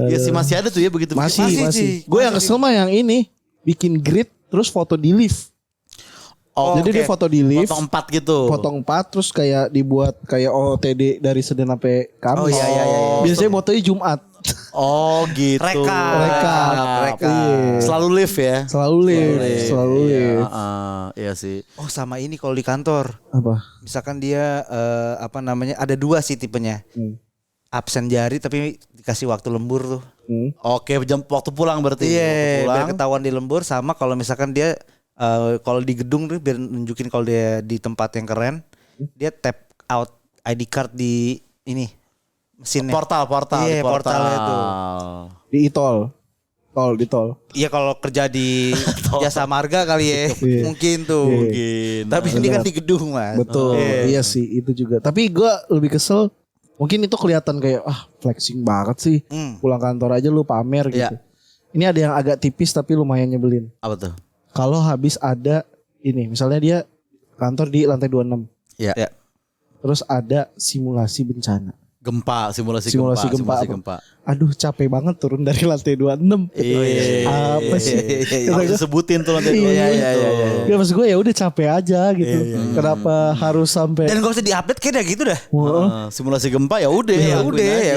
Iya sih masih ada tuh ya begitu. Masih. Gue yang kesel mah yang ini, bikin grid terus foto di lift. Jadi dia foto di lift, potong 4 gitu. Potong 4 terus kayak dibuat kayak OOTD dari Senin sampai Kamis. Iya. Biasanya fotonya Jumat. Oh gitu. Rekap. Iya. Selalu live ya. Selalu lift. Iya sih. Oh sama ini kalau di kantor. Apa? Misalkan dia ada 2 sih tipenya. Absen jari tapi dikasih waktu lembur tuh. Oke, waktu pulang berarti. Iya, biar ketahuan di lembur. Sama kalau misalkan dia kalau di gedung tuh biar nunjukin kalau dia di tempat yang keren, dia tap out ID card di ini mesinnya. Portal. Iya, portalnya itu. Di di tol. Iya kalau kerja di jasa marga kali ya, mungkin tuh. Mungkin. Tapi ini kan di gedung Mas. Betul. Iya sih itu juga. Tapi gue lebih kesel. Mungkin itu kelihatan kayak flexing banget sih. Pulang kantor aja lu pamer gitu. Ini ada yang agak tipis tapi lumayan nyebelin. Apa tuh? Kalau habis ada ini, misalnya dia kantor di lantai 26. Iya. Terus ada simulasi bencana. Simulasi gempa. Aduh capek banget turun dari lantai 26. Apa sih? Harus disebutin tuh lantai 26. Iya. Ya maksud gue ya udah capek aja gitu. Kenapa harus sampai dan gak usah diupdate kayak gitu dah. Simulasi gempa ya udah. Ya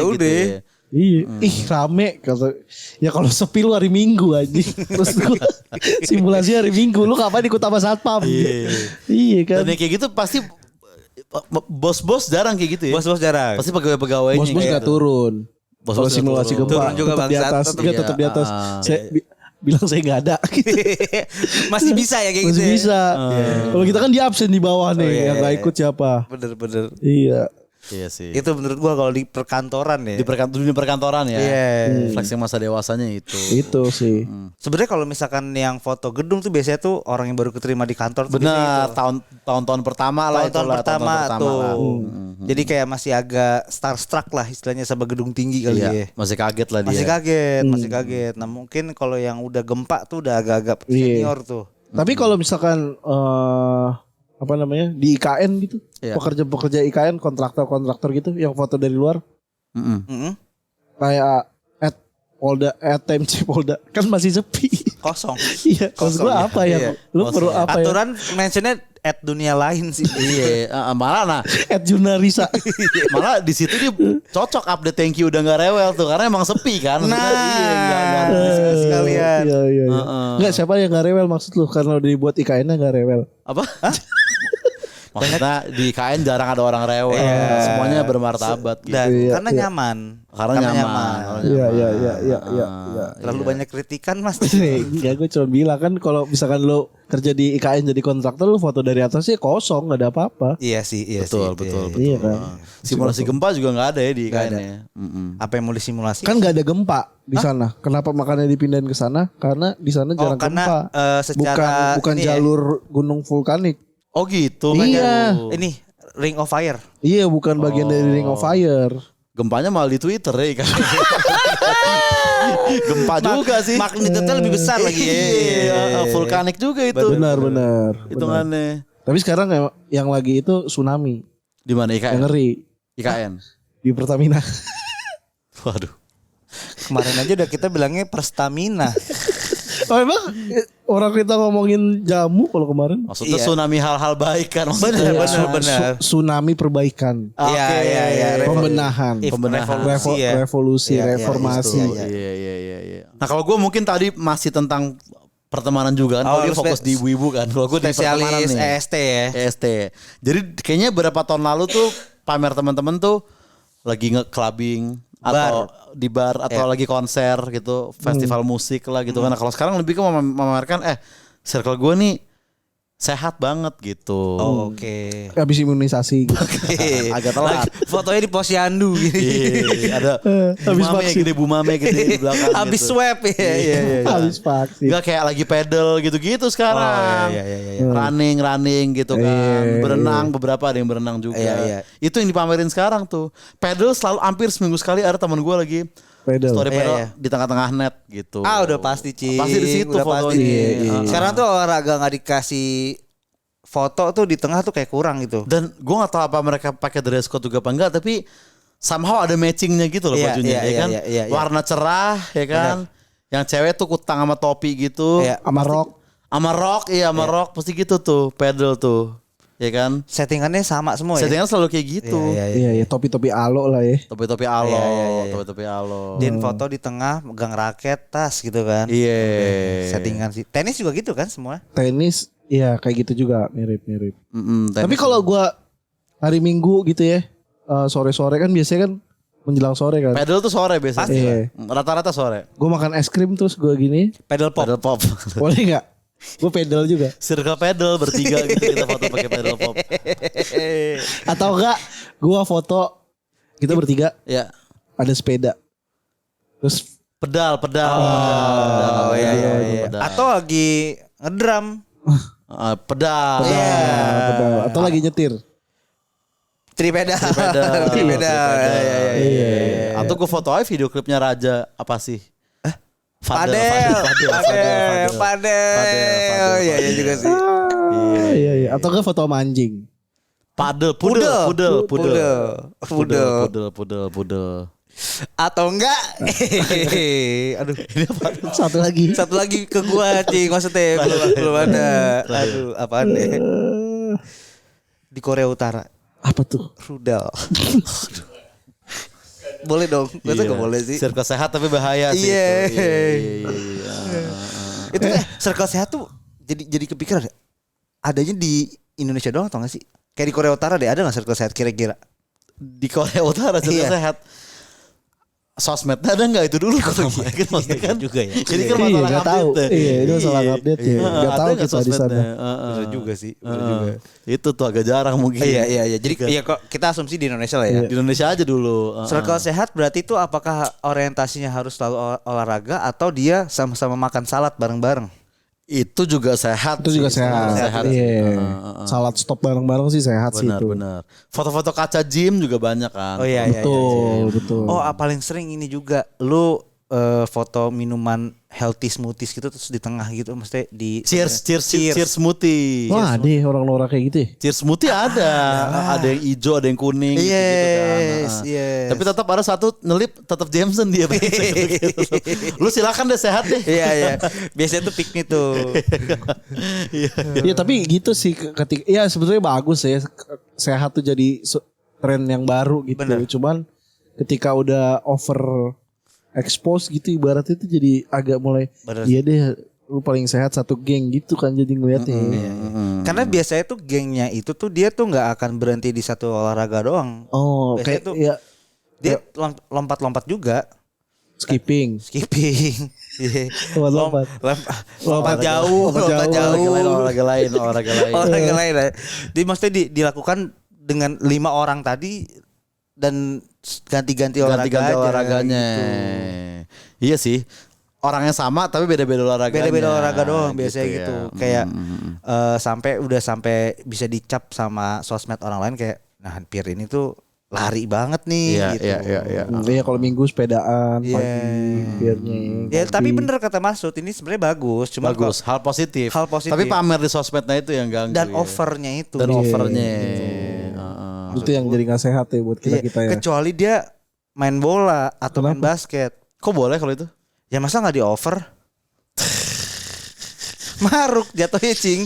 udah. Iya, rame ya kalau sepi lu hari Minggu aja. Terus gua simulasi hari Minggu lu kapan ikut sama satpam? Iya kan. Dan kayak gitu pasti bos-bos jarang kayak gitu ya. Bos-bos jarang. Pasti pegawai-pegawainya. Bos-bos nggak turun. Kalau simulasi gempa turun juga tetap di atas, tetap di atas. Saya bilang saya nggak ada. Masih bisa ya kayak gitu. Masih bisa. Kalau kita kan di absen di bawah nih, yang nggak ikut siapa? Bener. Iya sih. Itu menurut gua kalau di perkantoran ya. Di dunia perkantoran ya. Iya. Flexing masa dewasanya itu. Itu sih. Sebenarnya kalau misalkan yang foto gedung tuh biasanya tuh orang yang baru keterima di kantor tuh. Benar, tahun-tahun pertama lah. Tahun-tahun pertama tuh. Jadi kayak masih agak starstruck lah istilahnya sama gedung tinggi kali ya. Masih kaget lah dia. Masih kaget. Nah mungkin kalau yang udah gempa tuh udah agak-agak senior tuh. Tapi kalau misalkan apa namanya di IKN gitu, pekerja-pekerja IKN, kontraktor gitu, yang foto dari luar, kayak TMC Polda kan masih sepi, kosong. Iya, maksud gua apa ya? Lu perlu apa ya? Aturan mentionnya dunia lain sih. Iya, malah Jurnalisa. malah di situ dia cocok update thank you udah nggak rewel tuh karena emang sepi kan. Nah, sekalian. Iya. Enggak, siapa yang nggak rewel maksud lu? Karena udah dibuat IKN-nya nggak rewel. Apa? Maksudnya di KN jarang ada orang rewel. Semuanya bermartabat gitu. Karena nyaman. Karena nyaman. Iya. Terlalu banyak kritikan Mas. Enggak, gue cuma bilang kan kalau misalkan lu kerja di IKN jadi kontraktor, lu foto dari atasnya kosong, nggak ada apa-apa. Iya sih. Betul. Iya kan. Simulasi gempa juga nggak ada ya di IKN ya. Apa yang mau disimulasi? Kan nggak ada gempa di sana. Kenapa makanya dipindahin ke sana? Karena di sana jarang gempa. Bukan jalur gunung vulkanik. Oh gitu. Iya. Ini Ring of Fire. Iya, bukan bagian dari Ring of Fire. Gempanya malah di Twitter ya kan. Gempa juga sih. Magnitudenya lebih besar lagi ya. Iya, vulkanik juga itu. Benar. Hitungannya. Tapi sekarang yang lagi itu tsunami. Di mana IKN? Yang ngeri. IKN. Di Pertamina. Waduh. Kemarin aja udah kita bilangnya Perstamina. Oh emang orang kita ngomongin jamu kalau kemarin. Maksudnya Iya. tsunami hal-hal baik kan maksudnya. Benar. Tsunami perbaikan. Iya. Pembenahan. Revolusi ya. Revolusi, Iya, iya, reformasi. iya. Iya. Nah kalau gue mungkin tadi masih tentang pertemanan juga kan. Kalau Oh, dia lu fokus di ibu-ibu kan. Kalau gue di pertemanan Spesialis nih. EST ya. EST. Jadi kayaknya beberapa tahun lalu tuh pamer teman-teman tuh lagi nge-clubbing atau di bar atau lagi konser gitu, festival musik lah gitu kan. Nah, kalau sekarang lebih ke memamerkan circle gue nih sehat banget gitu. Oh, oke. Habis imunisasi gitu. Agak telat. Fotonya di posyandu gini. Iya, ada Habis vaksin. Bu Mame gede di belakang Habis gitu. swab ya. Iya. Habis vaksin. Enggak kayak lagi pedal gitu-gitu sekarang. Oh, iya. Running gitu kan. Berenang beberapa ada yang berenang juga. Iya. Itu yang dipamerin sekarang tuh. Pedal selalu hampir seminggu sekali ada teman gue lagi Pedal. story pedal Iya. di tengah-tengah net gitu. Udah pasti Cing. Pasti di situ Udah fotonya. pasti. Iya. Sekarang tuh olahraga nggak dikasih foto tuh di tengah tuh kayak kurang gitu. Dan gue gak tahu apa mereka pakai dress code juga apa enggak, tapi somehow ada matchingnya gitu loh Iya, bajunya, iya, ya kan? iya. Warna cerah, ya kan? Yang cewek tuh kutang sama topi gitu, Iya. Sama rok. sama rok, pasti gitu tuh, pedal tuh, ya kan? Settingannya sama semua ya. Settingan selalu kayak gitu, Iya, topi-topi alo lah ya. topi-topi alo, Iya. topi-topi alo. Din foto di tengah megang raket, tas gitu kan. Iya. Settingan sih. Tenis juga gitu kan semua. Tenis, iya kayak gitu juga mirip-mirip. Tenis. Tapi kalau gua hari Minggu gitu ya, sore-sore kan biasanya kan menjelang sore kan. pedal tuh sore biasanya, Pasti lah. rata-rata sore. Gue makan es krim terus gue gini, Pedal pop. Pedal pop. boleh nggak? Gue pedal juga. Circle pedal bertiga gitu kita foto pakai pedal pop. Atau enggak, gue foto kita bertiga Ya. ada sepeda. Terus Pedal. Oh iya. Pedal. Atau lagi ngedrum. Pedal. pedal. Atau lagi nyetir. Tripedal. Tripedal. Iya. Atau gue foto aja video klipnya Raja apa sih? Padel. Iya juga sih. Iya. Atau enggak foto sama anjing. Pudel. Atau enggak? Aduh. Satu lagi. Ke gua, Cing. Maksudnya belum ada. Aduh, apaan deh? Di Korea Utara. Apa tuh? Rudal. Boleh dong. Masa gak boleh sih? Circle sehat tapi bahaya sih. Iya. Iya. Itu circle sehat tuh jadi kepikiran. Adanya di Indonesia doang atau gak sih? Kayak di Korea Utara deh, ada gak circle sehat kira-kira? Di Korea Utara circle Iya. sehat. Sosmednya ada nggak itu dulu kalau gitu maksudnya kan juga ya. Jadi kan Iya, masalah nggak tahu. update. Iya, itu masalah update ya. Nggak Ada tahu nggak kita di sosmednya? sana. Bener juga sih. Itu tuh agak jarang mungkin. Iya. Jadi iya kok kita asumsi di Indonesia lah ya. Di Indonesia aja dulu. Circle sehat berarti itu apakah orientasinya harus selalu olahraga atau dia sama-sama makan salad bareng-bareng? Itu juga sehat. Itu juga sih, sehat. sehat sih. Iya. Salat stop bareng-bareng sih sehat sih itu. Benar. Foto-foto kaca gym juga banyak kan. Oh iya. Betul. Oh paling sering ini juga lu foto minuman healthy smoothies gitu terus di tengah gitu mesti di Cheers smoothie. Wah, deh orang-orang kayak gitu ya. Cheers smoothie ada yang hijau, ada yang kuning gitu kan. Yes. Tapi tetap ada satu nelip tetap Jameson dia. Lu silakan deh sehat deh. Iya. Biasanya tuh piknik tuh. Iya tapi gitu sih ketika ya sebetulnya bagus ya sehat tuh jadi tren yang baru gitu. Bener. Cuman ketika udah over expose gitu ibaratnya itu jadi agak mulai Bener. iya deh lu paling sehat satu geng gitu kan jadi ngeliatnya. Karena biasanya tuh gengnya itu tuh dia tuh nggak akan berhenti di satu olahraga doang. Oh Biasanya kayak tuh ya dia lompat-lompat juga. skipping. Iya. Lompat. Lompat jauh. Olahraga lain. Jadi maksudnya dilakukan dengan 5 orang tadi dan ganti-ganti olahraganya. Gitu. Iya sih. Orangnya sama tapi beda-beda olahraganya. Beda-beda olahraga doang biasanya ya. gitu. Kayak sampai bisa dicap sama sosmed orang lain kayak nah Pir ini tuh lari banget nih gitu. Iya. Iya kalau minggu sepedaan Iya. pagi biarnya. Ya tapi bener kata Masud ini sebenarnya bagus. Cuma Bagus, hal positif. Hal positif. Tapi pamer di sosmednya itu yang ganggu. dan ya. overnya itu. Dan overnya. Itu yang jadi gak sehat ya buat kita Iya, ya. kecuali dia main bola atau main basket. Kok boleh kalau itu? Ya masa nggak di over? Maruk jatuhnya cing.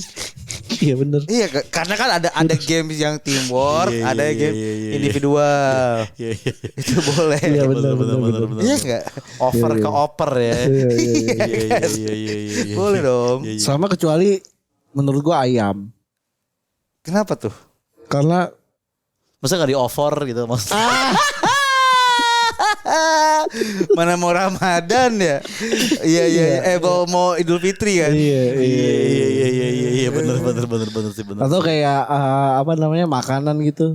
Iya bener. Iya karena kan ada games yang teamwork, Iya, ada iya, game iya, iya. individual. Iya. Itu boleh. Iya bener. Iya enggak? Over ke oper ya. Iya. Iya. Boleh dong. Iya. Sama kecuali menurut gua ayam. Kenapa tuh? Karena Masa gak di over gitu maksudnya? Mana mau Ramadan ya? Iya. Mau Idul Fitri kan? Iya bener sih bener. atau kayak apa namanya makanan gitu.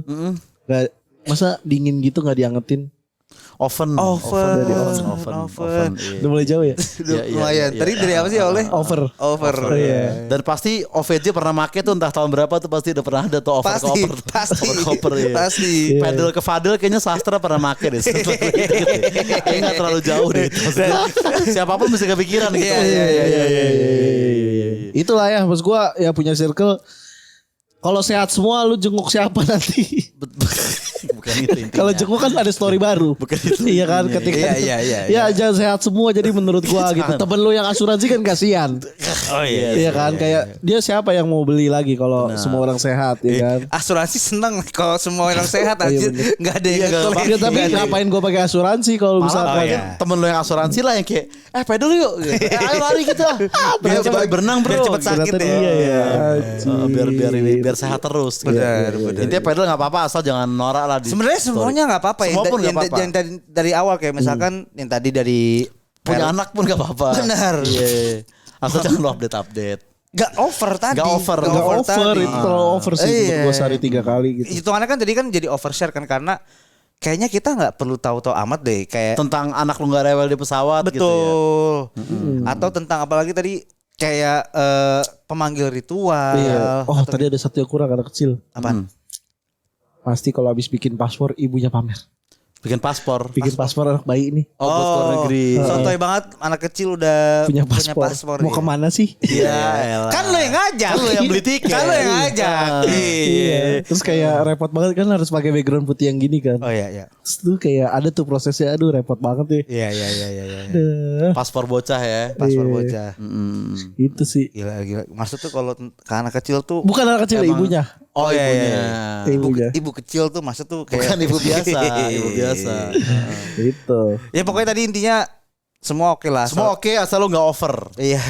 Gak, masa dingin gitu nggak diangetin? Oven. Oven. Iya. Udah mulai jauh ya? Lumayan. Tadi dari apa sih oleh? Over. Over. Iya. Dan pasti OVJ pernah make tuh entah tahun berapa tuh pasti udah pernah ada tuh over Pasti. ke over ya. Pasti. Pedal ke Fadel kayaknya sastra pernah make deh. Kayaknya gak terlalu jauh deh. Maksudnya, siapapun bisa kepikiran gitu. Iya. Itulah ya, maksud gua ya punya circle. Kalau sehat semua lu jenguk siapa nanti? Bukan itu intinya. Kalau jenguk kan ada story baru. Bukan itu. Iya kan ketika Iya. ya jangan sehat semua jadi menurut gua gitu. Temen lu yang asuransi kan kasihan. Oh Iya kan kayak dia siapa yang mau beli lagi kalau semua orang sehat ya kan. Asuransi seneng kalau semua orang sehat Oh, aja. iya bener. Enggak ada yang ngeklaim. Ya, tapi ngapain gua pakai asuransi kalau Malah misalkan kan temen lo yang asuransi lah yang kayak pedal yuk. Ayo lari kita. Biar cepat berenang bro. Biar cepet sakit ternyata ya. dia ya. Biar sehat terus. Benar. Intinya pedal gak apa-apa asal jangan norak lah. Sebenarnya semuanya nggak apa-apa. Semua pun nggak apa-apa. Yang dari awal kayak misalkan yang tadi dari Punya anak pun gak apa-apa. Benar. Iya. Asal jangan lo update. Gak over tadi. Nggak over. Nggak over tadi. itu terlalu over sih menurut gua sehari 3 kali gitu. Hitungannya kan tadi kan jadi overshare kan karena kayaknya kita nggak perlu tahu-tahu amat deh kayak Tentang anak lu gak rewel di pesawat gitu ya. betul. Atau tentang apalagi tadi kayak pemanggil ritual. Iya. Oh tadi ada satu yang kurang anak kecil. Apaan? Pasti kalau habis bikin paspor ibunya pamer. Bikin paspor. Bikin paspor anak bayi ini. Oh, buat luar negeri. Sotoy banget anak kecil udah Punya paspor. Mau ya. kemana sih? Iya elah. Kan lo yang ngajak. Kan lo yang beli tiket. Kan lo yang ngajak. Iya. Terus kayak repot banget kan harus pakai background putih yang gini kan. Oh iya. Terus tuh kayak ada tuh prosesnya aduh repot banget deh. Iya. Aduh, Paspor bocah ya. Paspor Iya. bocah. itu sih. Gila. Maksud tuh kalau ke anak kecil tuh Bukan anak kecil Emang- ibunya. Oh iya. Ibunya. Ibu kecil tuh maksud tuh kayak Bukan ibu biasa. Ibu biasa. Itu. Ya pokoknya tadi intinya semua oke lah. Semua oke asal lu gak over. Iya.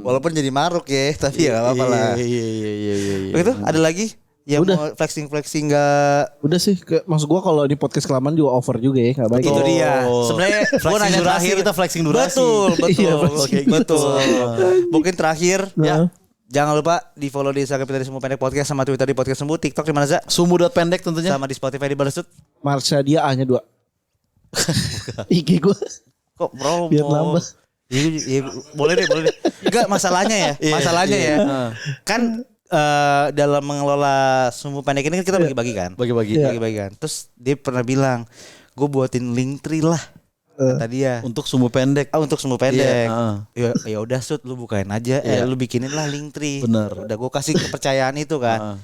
Walaupun jadi maruk ya, tapi ya gak apa-apa lah. Iya. Begitu ada lagi? Ya Udah. mau flexing gak. Udah sih maksud gua kalau di podcast kelamaan juga over juga ya enggak baik. Itu Betul. dia. Sebenarnya gua Flexing nanya durasi, terakhir. kita flexing durasi. Betul. Iya, flexing Betul. Mungkin terakhir Nah. jangan lupa di follow di Instagram kita di Semua Pendek Podcast sama Twitter di Podcast Sembuh, TikTok di mana Za? Sumbu.pendek tentunya. Sama di Spotify di Balesut. Marsha dia A-nya 2. IG gua Kok promo? biar nambah. Iya, boleh deh. Enggak masalahnya ya. Kan dalam mengelola Sumbu Pendek ini kan kita bagi-bagi kan. Bagi-bagi. Bagi-bagi kan. Terus dia pernah bilang, gue buatin Linktree lah. Kata dia. Untuk sumbu pendek. Untuk Sumbu Pendek. Iya, Ya udah Sud, lu bukain aja. Lu bikinin lah Linktree. Bener. Udah gue kasih kepercayaan itu kan.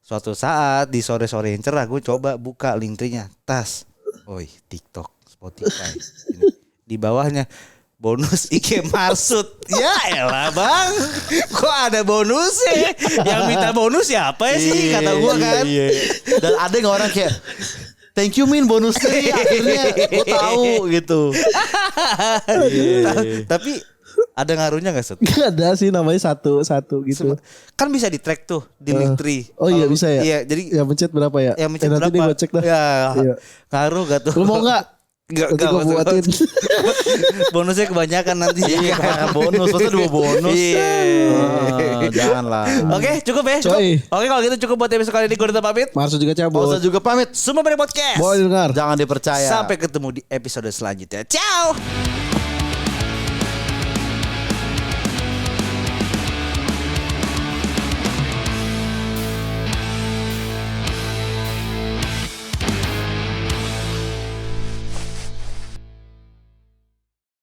Suatu saat di sore-sore yang cerah gue coba buka Linktree-nya. Tas. Oi, TikTok, Spotify. Ini. Di bawahnya bonus IG Marsud. Ya elah bang, kok ada bonusnya? Yang minta bonus siapa sih? Kata gue kan. Iya. Dan ada yang orang kayak thank you Min bonusnya akhirnya gue tahu gitu. Tapi ada ngaruhnya gak Sud? Gak ada sih namanya satu gitu. Kan bisa di track tuh di Linktree. Oh iya bisa ya. Iya, jadi ya mencet berapa ya? yang mencet nanti berapa? gue cek dah. Ya, Iya. ngaruh gak tuh? Lu mau enggak? Gak, Nanti gue maksud buatin. bonusnya kebanyakan nanti. Iya, bonus, masa 2 bonus. Iya. Janganlah. Oke, cukup ya. Cukup. Coy. Oke, kalau gitu cukup buat episode kali ini. Gue udah pamit. Marsha juga cabut. Bosa juga pamit. Semua Pendek Podcast. Boleh dengar. Jangan dipercaya. Sampai ketemu di episode selanjutnya. Ciao.